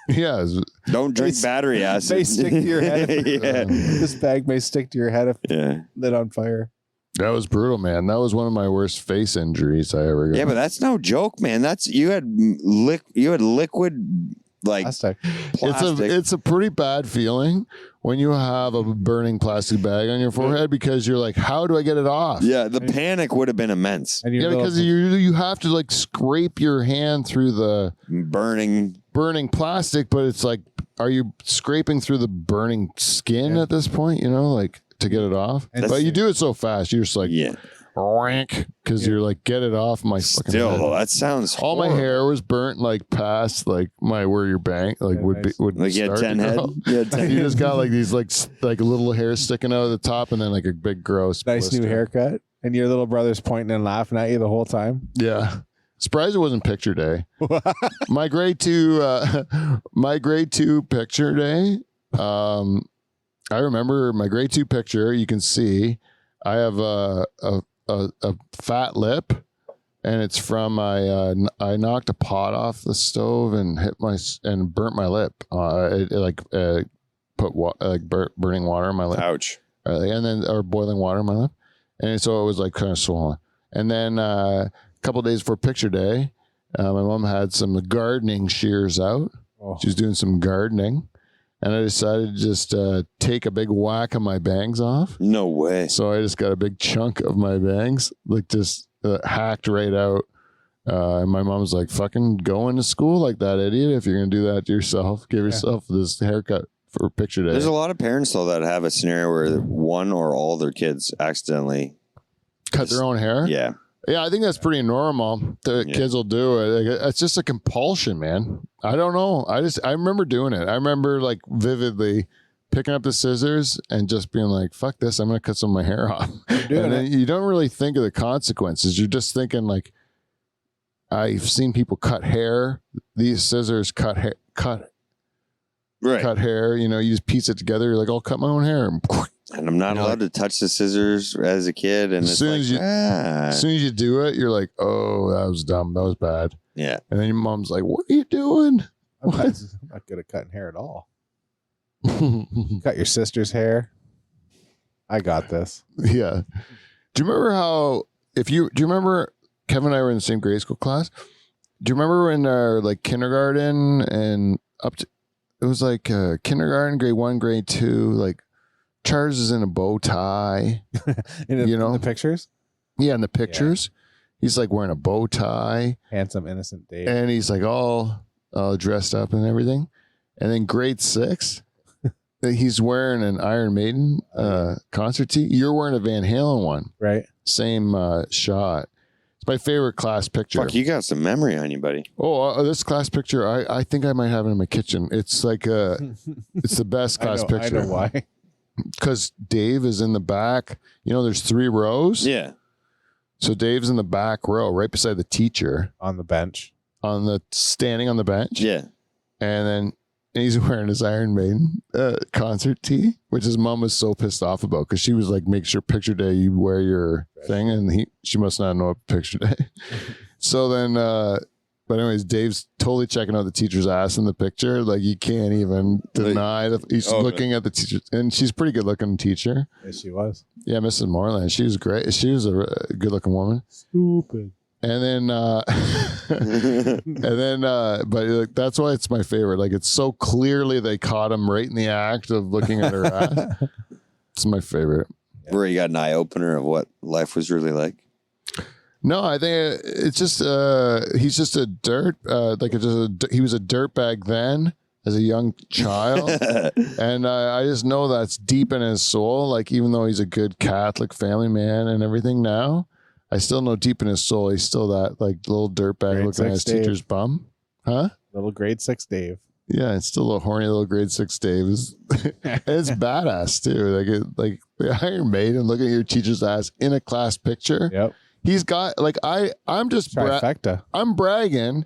Yeah. Don't drink battery acid. They stick to your head. Yeah. This bag may stick to your head if Yeah. lit on fire. That was brutal, man. That was one of my worst face injuries I ever got. Yeah, but that's no joke, man. That's you had liquid like Plastic. plastic. It's a pretty bad feeling when you have a burning plastic bag on your forehead because you're like, how do I get it off? yeah, the panic would have been immense. And your Yeah, little- because you have to like scrape your hand through the Burning. plastic, but it's like, are you scraping through the burning skin at this point? You know, like to get it off. And But you do it so fast, you're just like, Yeah. rank, because you're like, get it off my fucking Still, head. that sounds All my horrible. hair was burnt like past like where your bank like Yeah, would be nice. would Like you had start 10 to head. grow. You had 10 You just got like these like little hairs sticking out of the top and then like a big gross nice new blister. haircut. And your little brother's pointing and laughing at you the whole time. Yeah. Surprised it wasn't picture day. my grade two picture day. I remember my grade 2 picture. You can see I have a fat lip, and it's from I knocked a pot off the stove and burnt my lip. Put burning water in my lip. Ouch. Or boiling water in my lip, and so it was like kind of swollen. And then a couple of days before picture day, my mom had some gardening shears out. Oh. She was doing some gardening. And I decided to just take a big whack of my bangs off. No way. So I just got a big chunk of my bangs, like just hacked right out. And my mom's like, fucking go into school like that, idiot. If you're going to do that to yourself, give yourself this haircut for picture day. There's a lot of parents, though, that have a scenario where one or all their kids accidentally cut their own hair. Yeah. Yeah, I think that's pretty normal. The kids will do it. Like, it's just a compulsion, man. I don't know. I remember doing it. I remember like vividly picking up the scissors and just being like, fuck this, I'm going to cut some of my hair off. And then you don't really think of the consequences. You're just thinking like, I've seen people cut hair. These scissors cut hair. You know, you just piece it together. You're like, I'll cut my own hair. And I'm not allowed to touch the scissors as a kid. And as soon as you do it, you're like, oh, that was dumb. That was bad. Yeah. And then your mom's like, what are you doing? I'm not good at cutting hair at all. Cut your sister's hair. I got this. Yeah. Do you remember do you remember Kevin and I were in the same grade school class? Do you remember in our like kindergarten and up to, it was like kindergarten, grade 1, grade 2, like Charles is in a bow tie. In the pictures? Yeah, in the pictures. He's like wearing a bow tie. Handsome, innocent Dave. And he's like all dressed up and everything. And then grade 6, he's wearing an Iron Maiden concert tee. You're wearing a Van Halen one. Right. Same shot. It's my favorite class picture. Fuck, you got some memory on you, buddy. Oh, this class picture, I think I might have it in my kitchen. It's like it's the best class picture. I know why. Because Dave is in the back. You know, there's 3 rows. Yeah. So Dave's in the back row, right beside the teacher. On the bench. Standing on the bench. Yeah. And then he's wearing his Iron Maiden concert tee, which his mom was so pissed off about because she was like, make sure picture day you wear your thing. And she must not know picture day. So then, but anyways, Dave's totally checking out the teacher's ass in the picture. Like you can't even deny that he's looking at the teacher. And she's a pretty good looking teacher. Yes, she was. Yeah, Mrs. Moreland. She was great. She was a good looking woman. Stupid. And then, but like, that's why it's my favorite. Like it's so clearly they caught him right in the act of looking at her ass. It's my favorite. Where you got an eye opener of what life was really like. No, I think it's just he's just a dirt he was a dirtbag then as a young child, and I just know that's deep in his soul. Like even though he's a good Catholic family man and everything now, I still know deep in his soul he's still that like little dirtbag looking at his teacher's bum, huh? Little grade 6 Dave. Yeah, it's still a horny little grade 6 Dave. It's badass too. Like the Iron Maiden looking at your teacher's ass in a class picture. Yep. He's got like I'm just trifecta. I'm bragging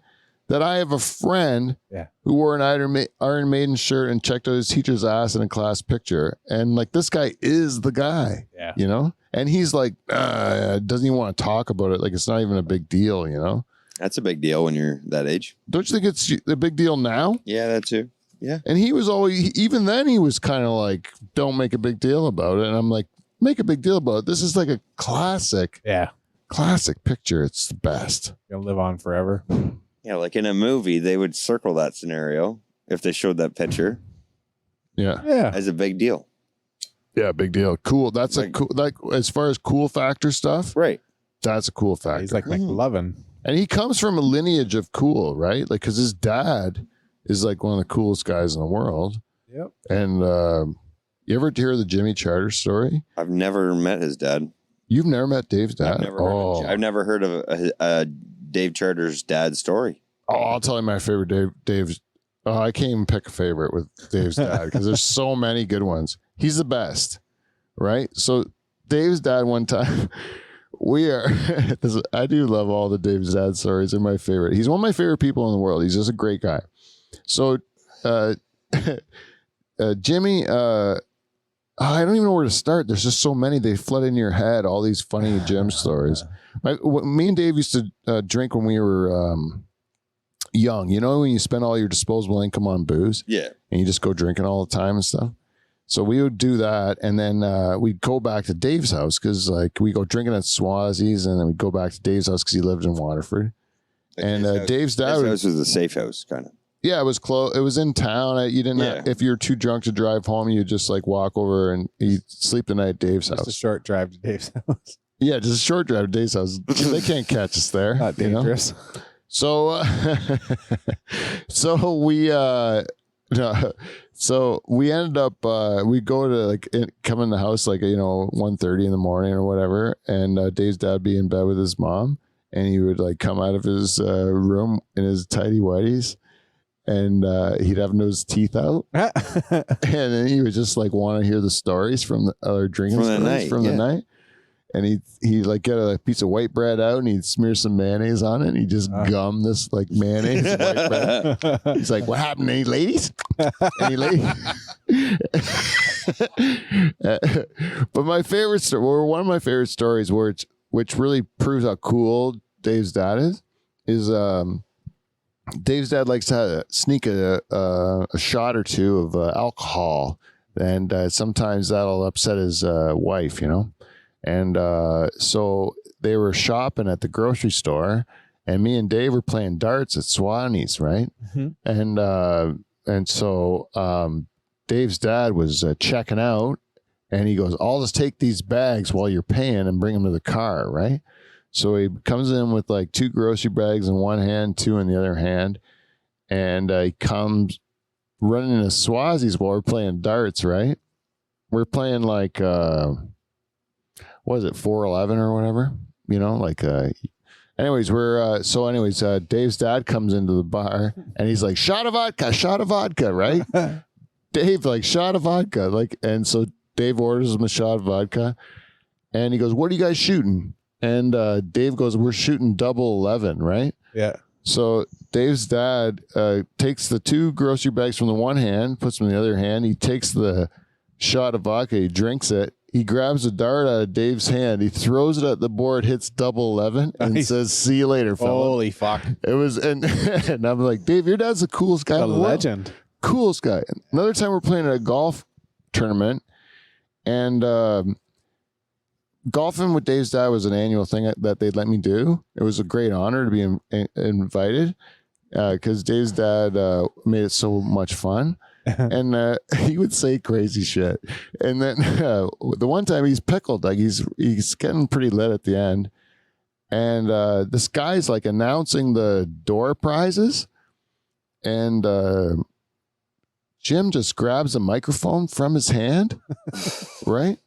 that I have a friend who wore an Iron Maiden shirt and checked out his teacher's ass in a class picture, and like this guy is the guy. Yeah. You know, and he's like doesn't even want to talk about it. Like it's not even a big deal. You know, That's a big deal when you're that age. don't you think it's a big deal now? Yeah, that too. Yeah. And he was always even then he was kind of like don't make a big deal about it, and I'm like make a big deal about it. This is like a classic. Yeah. Classic picture. It's the best. Gonna live on forever. Yeah, like in a movie, they would circle that scenario if they showed that picture Yeah. Yeah. as a big deal. Yeah, big deal. Cool. That's a cool, like as far as cool factor stuff, Right. that's a cool factor. He's like McLovin. And he comes from a lineage of cool, right? Like, cause his dad is like one of the coolest guys in the world. Yep. And you ever hear the Jimmy Charter story? I've never met his dad. You've never met Dave's dad? I've never heard of Dave Charter's dad's story. Oh, I'll tell you my favorite Dave's. I can't even pick a favorite with Dave's dad because there's so many good ones. He's the best, right? So Dave's dad one time, I do love all the Dave's dad stories. They're my favorite. He's one of my favorite people in the world. He's just a great guy. So Jimmy, I don't even know where to start. There's just so many. They flood in your head. All these funny gym stories. Me and Dave used to drink when we were young. You know, when you spend all your disposable income on booze, Yeah. and you just go drinking all the time and stuff. So we would do that, and then we'd go back to Dave's house because, like, we go drinking at Swazi's, and then we'd go back to Dave's house because he lived in Waterford. And Dave's dad His house was the safe house, kind of. Yeah, it was close. It was in town. You didn't. Yeah. If you're too drunk to drive home, you just like walk over and you sleep the night at Dave's Just a house. short drive to Dave's house. Yeah, just a short drive to Dave's house. They can't catch us there. Not you know? dangerous. So, so we, no, so we ended up, we go to like come in the house like 1:30 in the morning or whatever, and Dave's dad be in bed with his mom, and he would like come out of his room in his tidy whities. And he'd have his teeth out, and then he would just like want to hear the stories from the other drinking From the stories night, from the yeah. night. And he'd like get a piece of white bread out, and he'd smear some mayonnaise on it, and he'd just gum this like mayonnaise and white bread. He's like, "What happened, any ladies? Any ladies?" But my favorite story, or one of my favorite stories, which really proves how cool Dave's dad is Dave's dad likes to sneak a shot or two of alcohol, and sometimes that'll upset his wife, And so they were shopping at the grocery store, and me and Dave were playing darts at Swanee's, right? Mhm. And so Dave's dad was checking out, and he goes, "I'll just take these bags while you're paying and bring them to the car," right? So he comes in with like 2 grocery bags in one hand, 2 in the other hand. And he comes running into Swazi's while we're playing darts, right? We're playing like, what is it, 4-11 or whatever? Anyways, Dave's dad comes into the bar and he's like, shot of vodka, right? Dave, like, shot of vodka. Like, and so Dave orders him a shot of vodka, and he goes, "What are you guys shooting?" And Dave goes, "We're shooting 11, right?" Yeah. So Dave's dad takes the 2 grocery bags from the one hand, puts them in the other hand. He takes the shot of vodka, he drinks it. He grabs a dart out of Dave's hand. He throws it at the board, hits 11, and Nice. says, "See you later, fella." Holy fuck. It was, and I'm like, "Dave, your dad's the coolest guy A in the world." legend. Coolest guy. Another time we're playing at a golf tournament, and golfing with Dave's dad was an annual thing that they'd let me do. It was a great honor to be invited because Dave's dad made it so much fun. And he would say crazy shit. And then the one time he's pickled, like he's getting pretty lit at the end. And this guy's like announcing the door prizes. And Jim just grabs a microphone from his hand, right?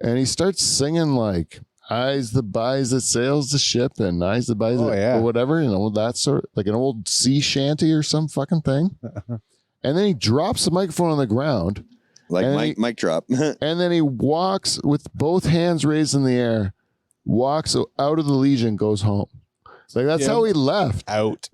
And he starts singing like "I's the buys that sails the ship" and "I's the buys or whatever, that sort of like an old sea shanty or some fucking thing. And then he drops the microphone on the ground, Like mic drop. and then he walks with both hands raised in the air, walks out of the Legion, goes home. Like that's Jim how he left. Out.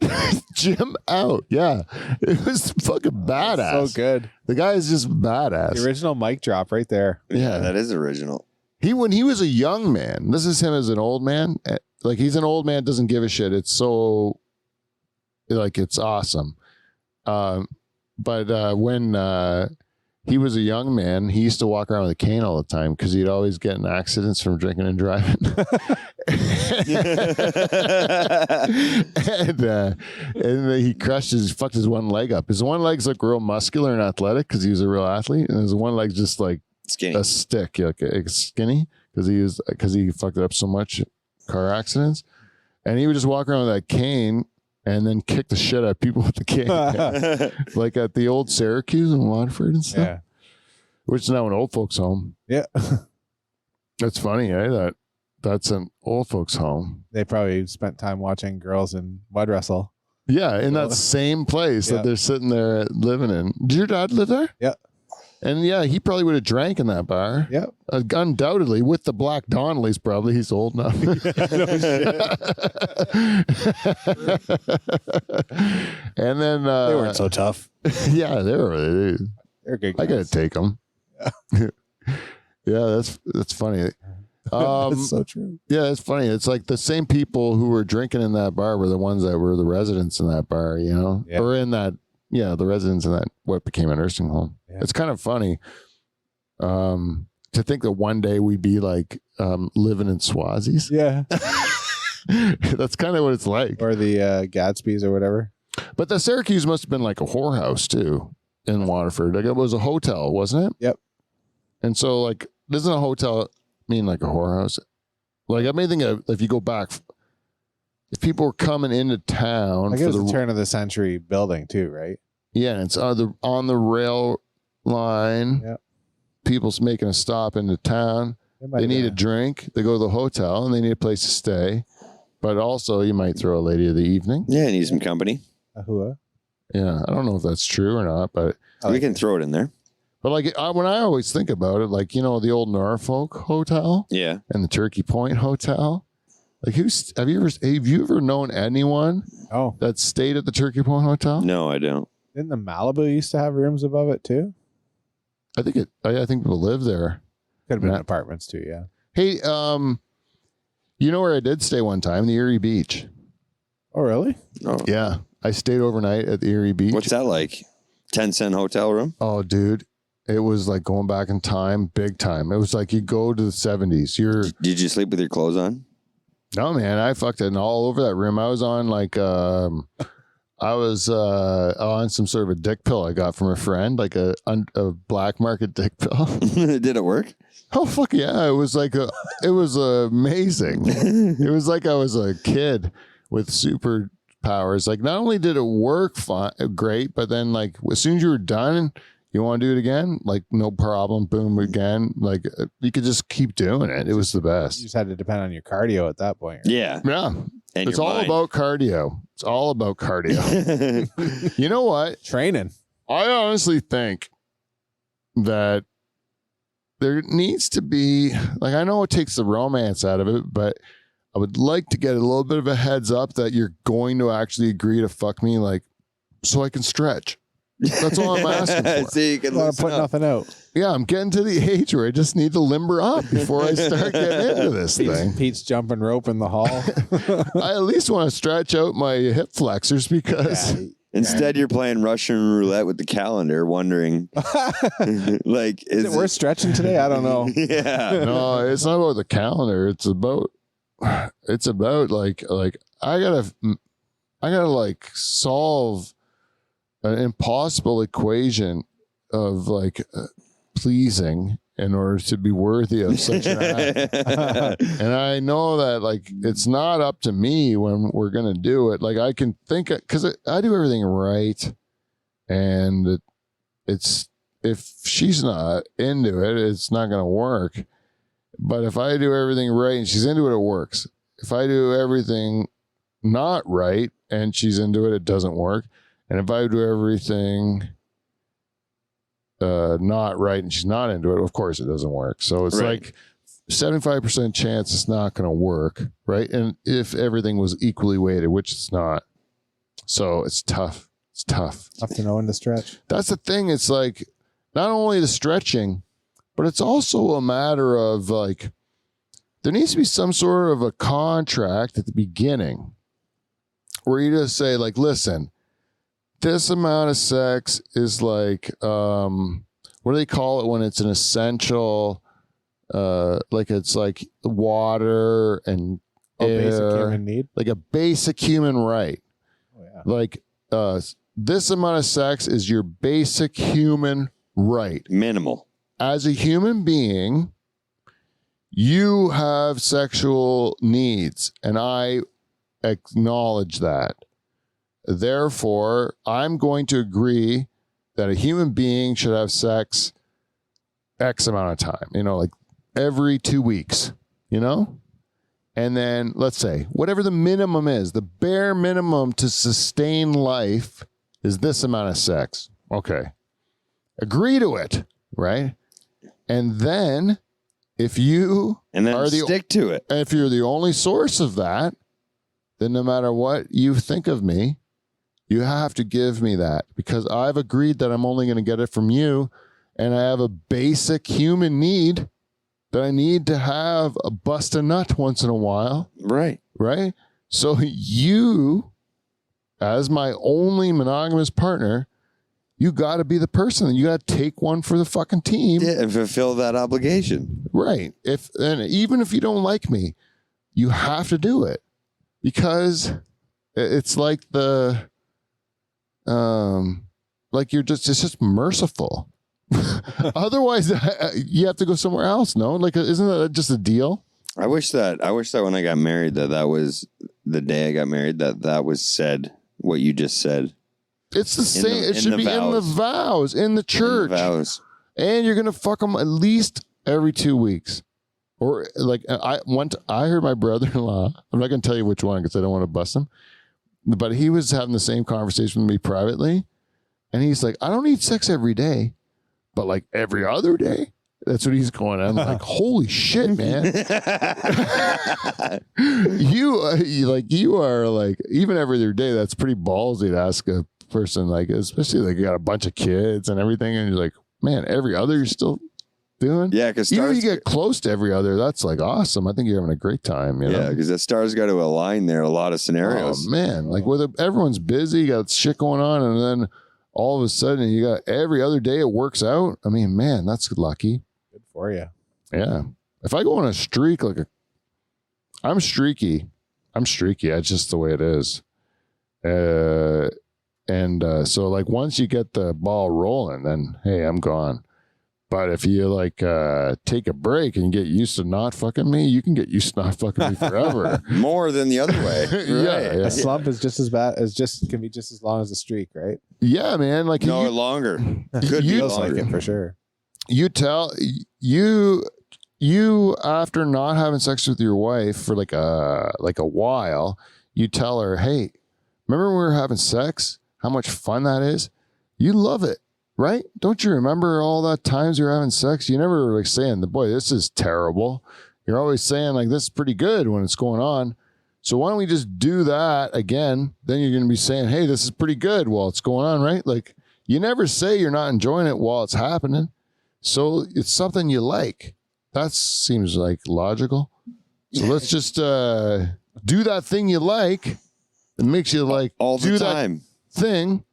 Jim out. Yeah, it was fucking badass. So good. The guy is just badass. The original mic drop right there. Yeah. That is original. When he was a young man, this is him as an old man. Like he's an old man, doesn't give a shit. It's so like it's awesome. But when he was a young man, he used to walk around with a cane all the time because he'd always get in accidents from drinking and driving. and he fucked his one leg up. His one leg's like real muscular and athletic because he was a real athlete, and his one leg's just like Skinny. a stick, like skinny, because he fucked it up so much car accidents, and he would just walk around with that cane and then kick the shit out of people with the cane, like at the old Syracuse and Waterford and stuff, Yeah. which is now an old folks home. Yeah. That's funny, eh? That's an old folks home. They probably spent time watching girls in mud wrestle. Yeah, in that same place Yeah. that they're sitting there living in. Did your dad live there? Yeah. And yeah, he probably would have drank in that bar. Yeah. Undoubtedly, with the Black Donnellys, probably. He's old enough. And then They weren't so tough. yeah, they were. They're good I gotta guys. take them. Yeah, that's funny. That's so true. Yeah, it's funny. It's like the same people who were drinking in that bar were the ones that were the residents in that bar, you know, Yeah. or in that, the residents in that what became a nursing home. Yeah. It's kind of funny to think that one day we'd be like living in Swazies. Yeah. That's kind of what it's like. Or the Gatsby's or whatever. But the Syracuse must have been like a whorehouse too in Waterford. Like it was a hotel, wasn't it? Yep. And so, like, doesn't a hotel mean like a whorehouse? Like, I may think of, if you go back, if people were coming into town Like for it was the the turn of the century building too, right? yeah, and it's on the rail line. Yep. People's making a stop into town. It might They have need a been drink. They go to the hotel and they need a place to stay. But also, you might throw a lady of the evening. Yeah, need some company. a hua. Yeah, I don't know if that's true or not, but We can throw it in there. like when I always think about it, like the old Norfolk Hotel Yeah. and the Turkey Point Hotel. Like, have you ever known anyone Oh, that stayed at the Turkey Point Hotel? No, I don't. didn't the Malibu used to have rooms above it too? I think I think people live there. Could have been Yeah. apartments too. Yeah. Hey, you know where I did stay one time? The Erie Beach. Oh, really? Oh. Yeah, I stayed overnight at the Erie Beach. What's that like? 10-cent hotel room? Oh, dude, it was like going back in time, big time. It was like you go to the 70s. Did you sleep with your clothes on? No, man, I fucked it all over that room. I was on like I was on some sort of a dick pill I got from a friend, like a black market dick pill. Did it work? Oh fuck yeah! It was like it was amazing. It was like I was a kid with superpowers. Like, not only did it work great, but then like as soon as you were done, you want to do it again, like no problem, boom again. Like you could just keep doing it. It was the You best. just had to depend on your cardio at that point. Right? Yeah. Yeah, And it's your all mind. about cardio. It's all about cardio. You know what? Training. I honestly think that there needs to be, like, I know it takes the romance out of it, but I would like to get a little bit of a heads up that you're going to actually agree to fuck me, like, so I can stretch. That's all I'm asking for. So you can Want loosen to put up. nothing out. Yeah, I'm getting to the age where I just need to limber up before I start getting into this thing. Pete's jumping rope in the hall. I at least want to stretch out my hip flexors because Instead, you're playing Russian roulette with the calendar, wondering, like, Is it worth stretching today? I don't know. Yeah. no, it's not about the calendar. It's about like I gotta like solve an impossible equation of like pleasing in order to be worthy of such an act. And I know that like it's not up to me when we're gonna do it. Like I can think, because I do everything right, and it's if she's not into it, it's not gonna work. But if I do everything right and she's into it, it works. If I do everything not right and she's into it, it doesn't work. And if I do everything not right and she's not into it, of course it doesn't work. So it's Right. like 75% chance it's not going to work, right? And if everything was equally weighted, which it's not. So it's tough. It's tough. Tough to know when to stretch. That's the thing. It's like not only the stretching, but it's also a matter of like there needs to be some sort of a contract at the beginning where you just say like, listen, this amount of sex is like what do they call it when it's an essential like it's like water and Basic air, human need. like a basic human right. Oh, yeah. Like this amount of sex is your basic human right. Minimal. As a human being, you have sexual needs, and I acknowledge that. Therefore, I'm going to agree that a human being should have sex X amount of time, like every 2 weeks, And then let's say whatever the minimum is, the bare minimum to sustain life is this amount of sex. Okay. Agree to it, right? And then if you And then are stick to it. if you're the only source of that, then no matter what you think of me, you have to give me that because I've agreed that I'm only going to get it from you. and I have a basic human need that I need to have a bust a nut once in a while. Right. Right? So you, as my only monogamous partner, you got to be the person. You got to take one for the fucking team. Yeah, and fulfill that obligation. Right. And even if you don't like me, you have to do it because it's like like it's just merciful. Otherwise, you have to go somewhere else. No, like, isn't that just a deal? I wish that when I got married, that was the day I got married, that was said, what you just said. It's the same. It should be in the vows, in the church. In the vows. And you're going to fuck them at least every 2 weeks. Or like I heard my brother-in-law, I'm not going to tell you which one because I don't want to bust him, but he was having the same conversation with me privately. And he's like, I don't need sex every day, but like every other day. That's what he's going on. I'm like, holy shit, man. you are like, even every other day, that's pretty ballsy to ask a person, like, especially like you got a bunch of kids and everything. And you're like, man, every other you're still doing? Yeah, because you get close to every other. That's like awesome. I think you're having a great time. You know? Yeah, because the stars got to align there. A lot of scenarios. Oh, man. Like, everyone's busy, you got shit going on. And then all of a sudden, you got every other day it works out. I mean, man, that's lucky. Good for you. Yeah. If I go on a streak, I'm streaky. That's just the way it is. So like once you get the ball rolling, then hey, I'm gone. But if you like take a break and get used to not fucking me, you can get used to not fucking me forever. More than the other way. Right. Yeah. A slump is just as bad as can be just as long as a streak, right? Yeah, man. Like longer. Could be Feels longer. like it for sure. You tell you after not having sex with your wife for like a while, you tell her, hey, remember when we were having sex? How much fun that is? You love it, right? Don't you remember all that times you were having sex? You never were like saying, boy, this is terrible. You're always saying like, this is pretty good when it's going on. So why don't we just do that again? Then you're going to be saying, hey, this is pretty good while it's going on, right? Like you never say you're not enjoying it while it's happening. So it's something you like. That seems like logical. So let's just do that thing you like. It makes you like all the do time. That thing.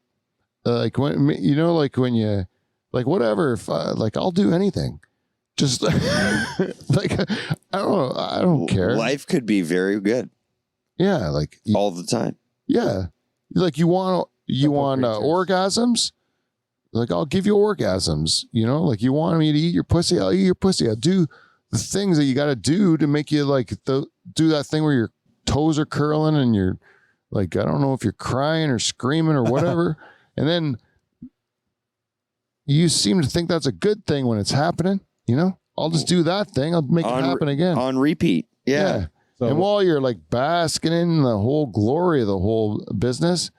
Like when like when you like whatever. If, like I'll do anything. Just like I don't care. Life could be very good. Yeah, like all the time. Yeah, like you want orgasms. Like, I'll give you orgasms, like you want me to eat your pussy. I'll eat your pussy. I'll do the things that you got to do to make you like do that thing where your toes are curling and you're like, I don't know if you're crying or screaming or whatever. And then you seem to think that's a good thing when it's happening. I'll just do that thing. I'll make it happen again. On repeat. Yeah. So, and while you're like basking in the whole glory of the whole business,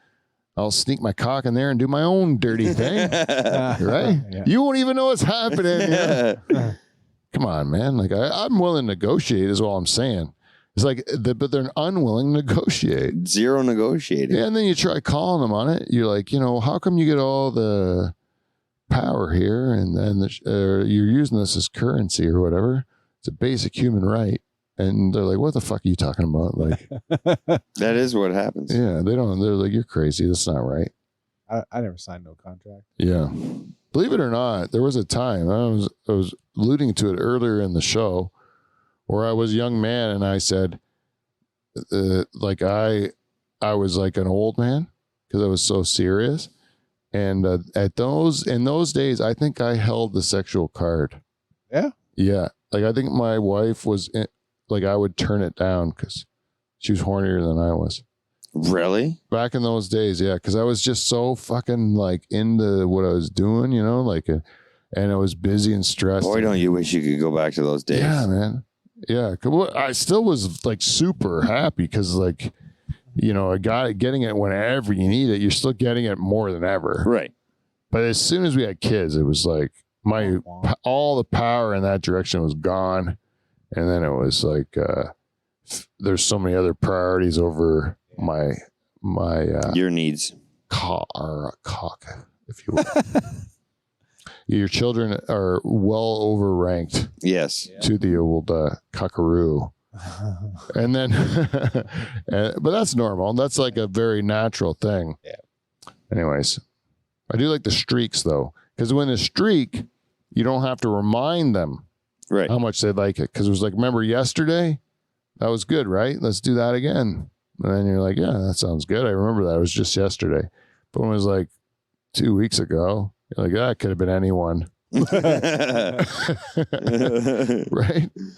I'll sneak my cock in there and do my own dirty thing. Right? Yeah. You won't even know what's happening. Come on, man. Like I'm willing to negotiate is all I'm saying. It's like, but they're unwilling to negotiate. Zero negotiating. Yeah, and then you try calling them on it. You're like, how come you get all the power here and then you're using this as currency or whatever? It's a basic human right. And they're like, what the fuck are you talking about? Like, that is what happens. Yeah, they're like, you're crazy. That's not right. I never signed no contract. Yeah. Believe it or not, there was a time, I was alluding to it earlier in the show, where I was a young man and I said, like, I was like an old man because I was so serious. And in those days, I think I held the sexual card. Yeah? Yeah. Like, I think my wife was like, I would turn it down because she was hornier than I was. Really? Back in those days, yeah, because I was just so fucking like into what I was doing, like, and I was busy and stressed. Boy, don't you wish you could go back to those days? Yeah, man. Yeah, I still was like super happy because like, I got it, getting it whenever you need it. You're still getting it more than ever, right? But as soon as we had kids, it was like all the power in that direction was gone, and then it was like there's so many other priorities over my your needs cock, if you will. your children are well overranked Yes. to the old cockaroo. And then, but that's normal. That's like a very natural thing. Yeah. Anyways, I do like the streaks though, because when the streak, you don't have to remind them Right. how much they like it. Because it was like, remember yesterday? That was good, right? Let's do that again. And then you're like, yeah, that sounds good. I remember that. It was just yesterday. But when it was like 2 weeks ago, you're like, that could have been anyone. Right?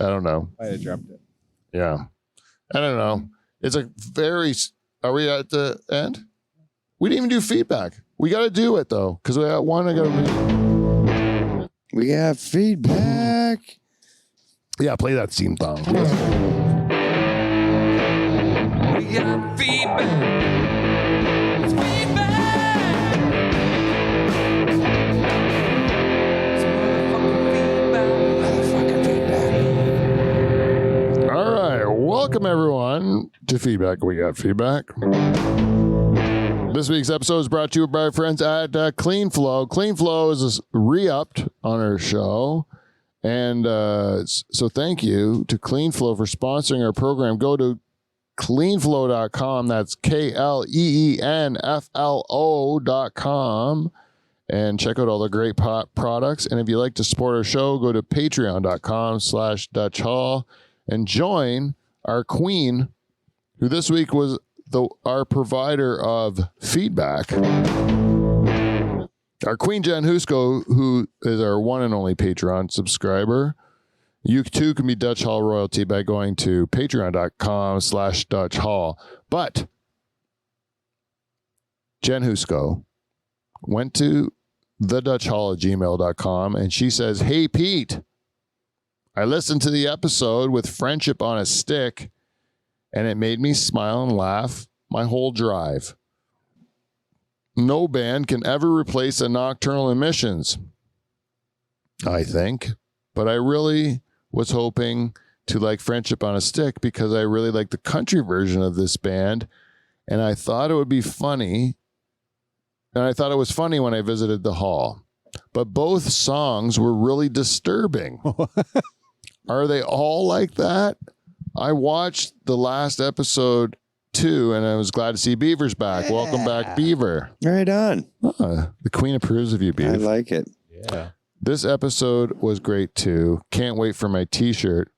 I don't know. I had dropped it. Yeah. I don't know. It's a very, are we at the end? We didn't even do feedback. We got to do it though. Because we got one, I got to read. We have feedback. Yeah, play that theme song. We got feedback. It's feedback. It's motherfucking feedback. All right. Welcome everyone to Feedback. We got feedback. This week's episode is brought to you by our friends at Clean Flow. Clean Flow is re-upped on our show. And so thank you to Clean Flow for sponsoring our program. Go to cleanflow.com. That's KLEENFLO.com. And check out all the great products. And if you'd like to support our show, go to patreon.com/Dutch Hall and join our queen, who this week was our provider of feedback. Our queen, Jen Husko, who is our one and only Patreon subscriber. You too can be Dutch Hall royalty by going to patreon.com/Dutch Hall. But Jen Husko went to thedutchhall@gmail.com and she says, "Hey, Pete, I listened to the episode with Friendship on a Stick and it made me smile and laugh my whole drive. No band can ever replace a Nocturnal Emissions, I think, but I really was hoping to like Friendship on a Stick because I really like the country version of this band, and I thought it would be funny, and I thought it was funny when I visited the hall, but both songs were really disturbing. Are they all like that? I watched the last episode too, and I was glad to see Beaver's back. Yeah. Welcome back, Beaver. Right on. The queen approves of you, Beaver. I like it. Yeah. This episode was great too. Can't wait for my t-shirt.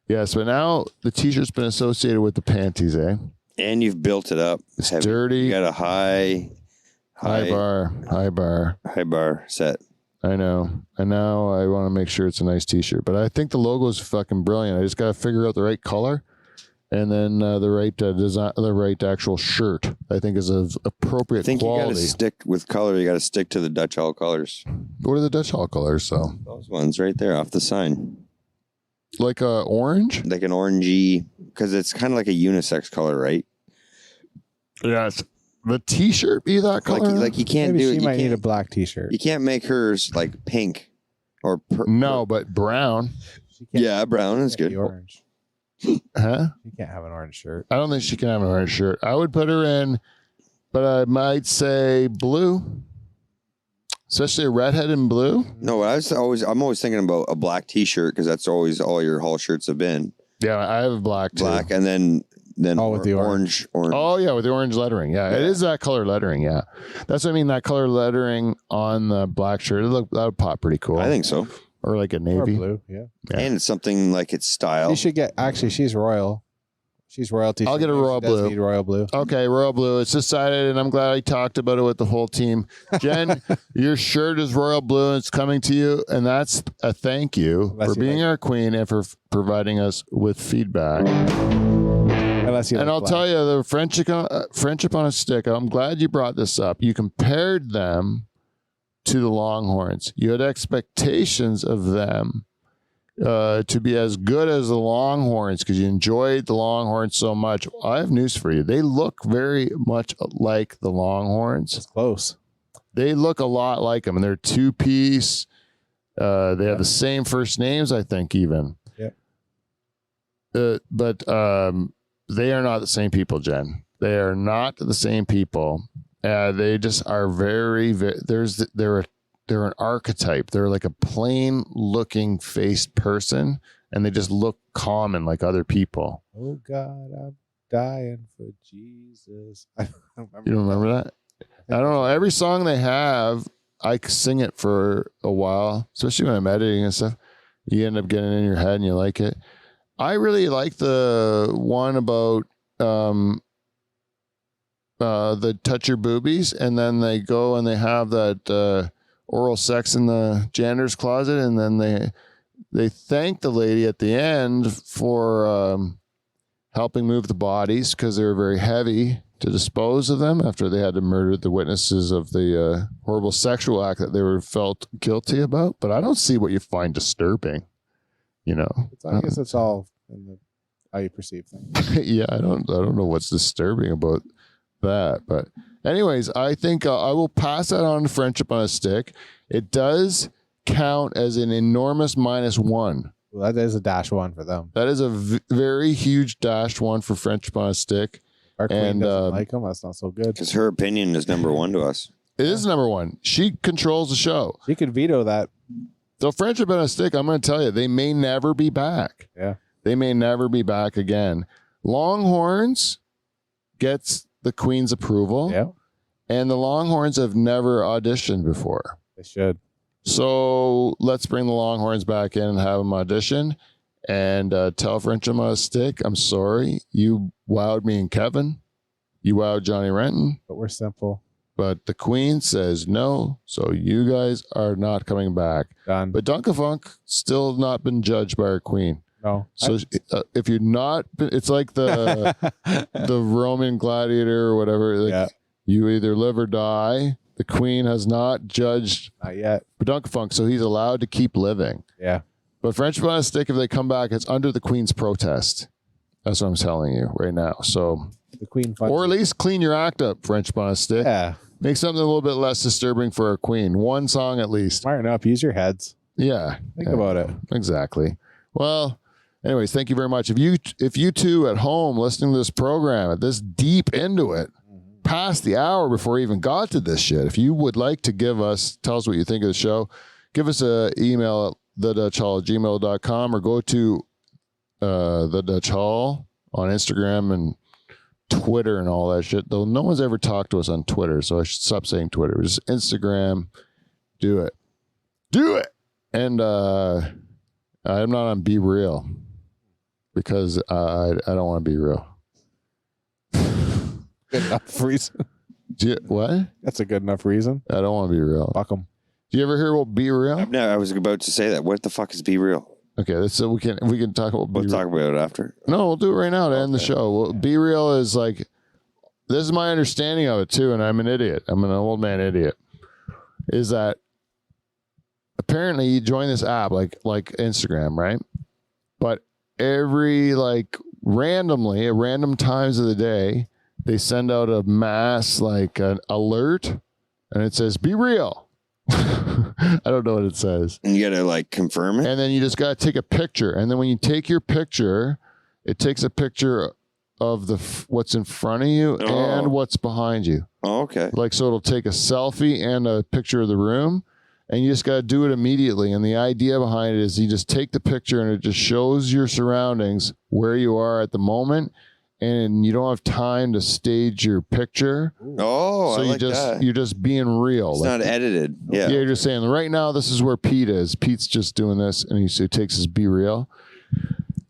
Yes, but now the t-shirt's been associated with the panties, eh? And you've built it up. It's dirty. You got a high bar set. I know. And now I want to make sure it's a nice t-shirt. But I think the logo is fucking brilliant. I just got to figure out the right color. And then the right design, the right actual shirt, I think is of appropriate quality. You got to stick with color. You got to stick to the Dutch Hall colors. What are the Dutch Hall colors? So those ones right there off the sign, like a orange, like an orangey, because it's kind of like a unisex color, right? Yes. The t-shirt be that color? Like you can't Maybe do she it. might need a black t-shirt. You can't make hers like pink or but brown. Yeah, brown is good. Orange. Huh? You can't have an orange shirt. I don't think she can have an orange shirt. I would put her in, but I might say blue, especially a redhead in blue. No, I'm always thinking about a black t-shirt because that's always all your Hall shirts have been. Yeah, I have a black too. Black, and then with the orange. Oh yeah, with the orange lettering. Yeah, it is that color lettering. Yeah, that's what I mean. That color lettering on the black shirt, that would pop pretty cool. I think so. Or like a navy. Or blue, yeah. And it's something like its style. You should get. Actually, she's royal. She's royalty. I'll get a royal blue. Need royal blue. Okay, royal blue. It's decided, and I'm glad I talked about it with the whole team. Jen, your shirt is royal blue, and it's coming to you, and that's a thank you for being our queen and for providing us with feedback. And I'll tell you, the friendship on a Stick, I'm glad you brought this up. You compared them to the Longhorns. You had expectations of them to be as good as the Longhorns because you enjoyed the Longhorns so much. I have news for you. They look very much like the Longhorns. It's close. They look a lot like them, and they're two-piece. They have the same first names, I think, even. Yeah. But they are not the same people, Jen. They are not the same people. They just are very, very they're they're an archetype. They're like a plain looking faced person, and they just look common like other people. Oh God, I'm dying for Jesus. I don't remember. You don't remember that? I don't know. Every song they have, I sing it for a while, especially when I'm editing and stuff. You end up getting it in your head and you like it. I really like the one about the touch your boobies, and then they go and they have that oral sex in the janitor's closet, and then they thank the lady at the end for helping move the bodies because they were very heavy to dispose of them after they had to murder the witnesses of the horrible sexual act that they were felt guilty about. But I don't see what you find disturbing, you know. I guess it's all in the how you perceive things. Yeah, I don't know what's disturbing about that. But anyways, I think I will pass that on to Friendship on a Stick. It does count as an enormous -1. Well, that is a -1 for them. That is a very huge -1 for Friendship on a Stick. Our queen And, doesn't like them. That's not so good. Because her opinion is number one to us. It is #1. She controls the show. You could veto that. So Friendship on a Stick, I'm going to tell you, they may never be back. Yeah. They may never be back again. Longhorns gets the Queen's approval, Yeah. and the Longhorns have never auditioned before. They should. So let's bring the Longhorns back in and have them audition and tell Friendship on a Stick, I'm sorry. You wowed me and Kevin. You wowed Johnny Renton. But we're simple. But the Queen says no, so you guys are not coming back. Done. But Dunkafunk still not been judged by our Queen. No. So if you're not, it's like the Roman gladiator or whatever. Like, Yeah. you either live or die. The Queen has not judged Not yet. Dunkafunk, so he's allowed to keep living. Yeah. But Friendship on a Stick, if they come back, it's under the Queen's protest. That's what I'm telling you right now. So, The queen funds or at it. least clean your act up, Friendship on a Stick. Yeah. Make something a little bit less disturbing for our Queen. One song at least. Smarten up. Use your heads. Yeah. Think Yeah. about it. Exactly. Well, anyways, thank you very much. If you two at home listening to this program at this deep into it, past the hour before we even got to this shit, if you would like to tell us what you think of the show, give us an email at thedutchhall@gmail.com or go to the Dutch Hall on Instagram and Twitter and all that shit. Though no one's ever talked to us on Twitter, so I should stop saying Twitter. Just Instagram. Do it. And I'm not on Be Real because I don't want to be real. Good enough reason. What? That's a good enough reason. I don't want to be real. Fuck them. Do you ever hear about Be Real? I was about to say that. What the fuck is Be Real? Okay, so we can talk about Be We'll Real. talk about it after. No, we'll do it right now to end the show. Well, Be Real is like, this is my understanding of it too, and I'm an idiot. I'm an old man idiot. Is that apparently you join this app like Instagram, right? But every randomly at random times of the day, they send out a mass an alert, and it says "Be Real." I don't know what it says. And you gotta confirm it. And then you just got to take a picture. And then when you take your picture, it takes a picture of what's in front of you and what's behind you. Oh, okay. So it'll take a selfie and a picture of the room, and you just got to do it immediately. And the idea behind it is you just take the picture and it just shows your surroundings, where you are at the moment, and you don't have time to stage your picture. Oh, So I like that. you're just being real. It's not edited. Yeah. You're just saying, right now, this is where Pete is. Pete's just doing this, and he takes his Be Real.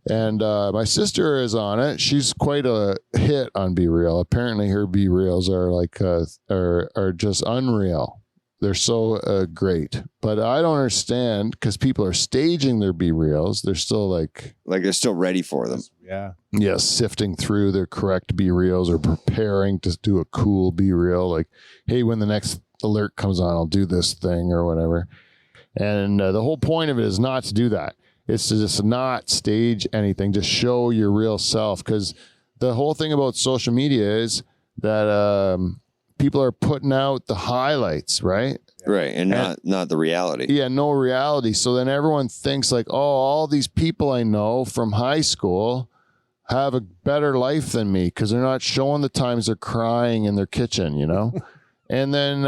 And my sister is on it. She's quite a hit on Be Real. Apparently, her Be Reals are just unreal. They're so great. But I don't understand because people are staging their Be Reals. They're still They're still ready for them. Yeah. sifting through their correct Be Reals or preparing to do a cool Be Real. Hey, when the next alert comes on, I'll do this thing or whatever. And the whole point of it is not to do that. It's to just not stage anything, just show your real self. Because the whole thing about social media is that people are putting out the highlights, right? Right. And not the reality. Yeah, no reality. So then everyone thinks all these people I know from high school have a better life than me because they're not showing the times they're crying in their kitchen, And then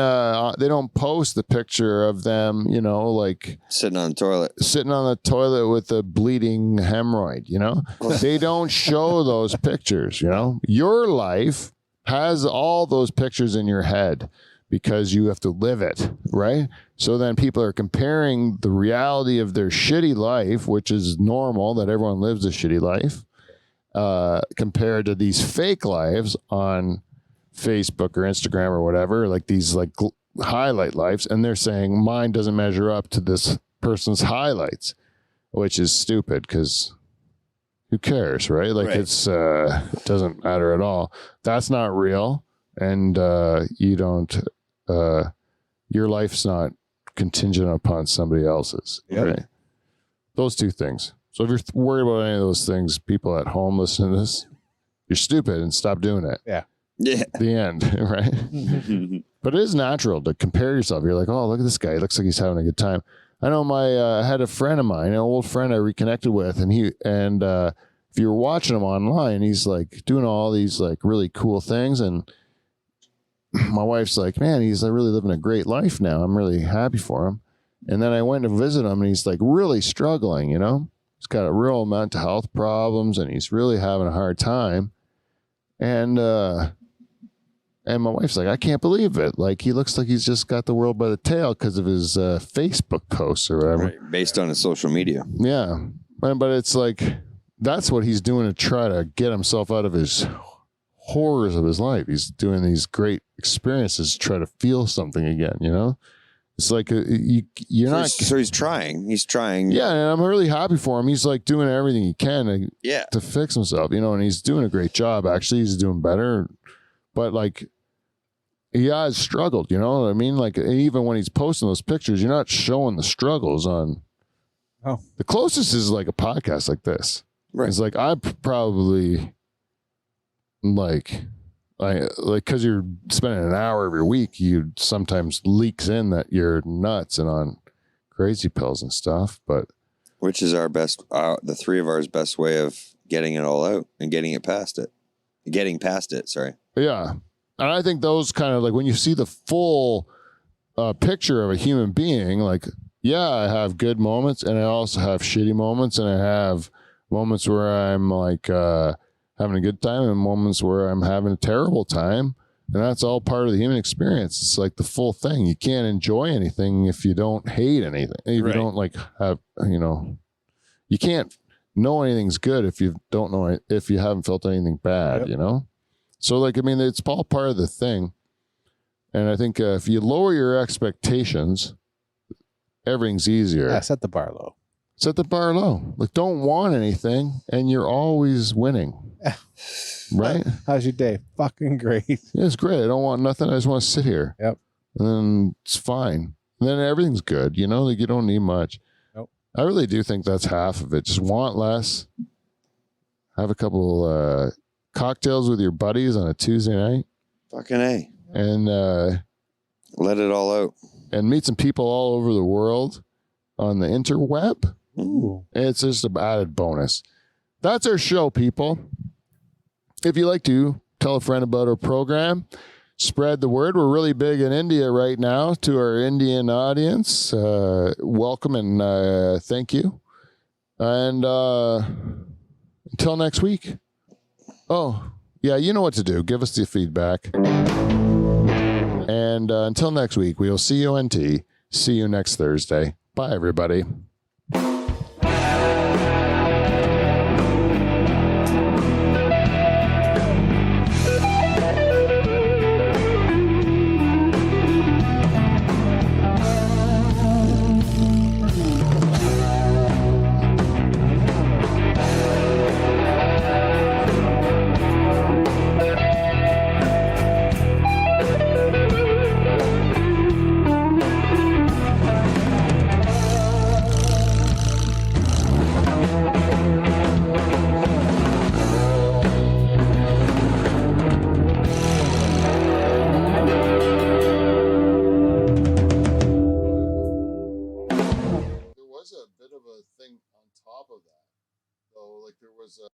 they don't post the picture of them, you know, like Sitting on the toilet. sitting on the toilet with a bleeding hemorrhoid, you know? They don't show those pictures, you know? Your life has all those pictures in your head because you have to live it, right? So then people are comparing the reality of their shitty life, which is normal that everyone lives a shitty life, compared to these fake lives on Facebook or Instagram or whatever, like these like highlight lives, and they're saying mine doesn't measure up to this person's highlights, which is stupid because who cares, right? Like Right. it doesn't matter at all. That's not real, and you don't. Your life's not contingent upon somebody else's. Yep. Right? Those two things. So if you're worried about any of those things, people at home listening to this, you're stupid and stop doing it. Yeah. The end, right? But it is natural to compare yourself. You're like, oh, look at this guy. He looks like he's having a good time. I know I had a friend of mine, an old friend I reconnected with, and if you were watching him online, he's like doing all these like really cool things. And my wife's like, man, he's like, really living a great life now. I'm really happy for him. And then I went to visit him, and he's like really struggling, you know? He's got a real mental health problems, and he's really having a hard time. And my wife's like, I can't believe it. Like, he looks like he's just got the world by the tail because of his Facebook posts or whatever. Right. Based on his social media. Yeah. But it's like, that's what he's doing to try to get himself out of his horrors of his life. He's doing these great experiences to try to feel something again, you know? It's like, you're not. So he's trying. He's trying. Yeah. And I'm really happy for him. He's like doing everything he can Yeah. to fix himself, you know, and he's doing a great job. Actually, he's doing better. But like, he has struggled, you know what I mean? Like, even when he's posting those pictures, you're not showing the struggles on. Oh. The closest is like a podcast like this. Right. It's like, I probably like, because you're spending an hour every week, you sometimes leaks in that you're nuts and on crazy pills and stuff. But Which is our best, the three of ours best way of getting it all out and getting past it. Sorry. yeah. And I think those kind of like when you see the full picture of a human being, like, yeah, I have good moments and I also have shitty moments, and I have moments where I'm like having a good time and moments where I'm having a terrible time. And that's all part of the human experience. It's like the full thing. You can't enjoy anything if you don't hate anything. If Right. you don't like have, you know, you can't know anything's good if you don't know it, if you haven't felt anything bad, Yep. you know? So, like, I mean, it's all part of the thing. And I think if you lower your expectations, everything's easier. Yeah, set the bar low. Set the bar low. Like, don't want anything, and you're always winning. Right? How's your day? Fucking great. Yeah, it's great. I don't want nothing. I just want to sit here. Yep. And then it's fine. And then everything's good. You know, like, you don't need much. Nope. I really do think that's half of it. Just want less. Have a couple cocktails with your buddies on a Tuesday night, Fucking A. and Let it all out. meet some people all over the world on the interweb. Ooh. It's just an added bonus. That's our show, people. If you like to tell a friend about our program, spread the word. We're really big in India right now. To our Indian audience, welcome and thank you. And until next week. Oh, yeah, you know what to do. Give us the feedback. And until next week, we'll see you NT. See you next Thursday. Bye, everybody. There was a bit of a thing on top of that, though. Like, there was a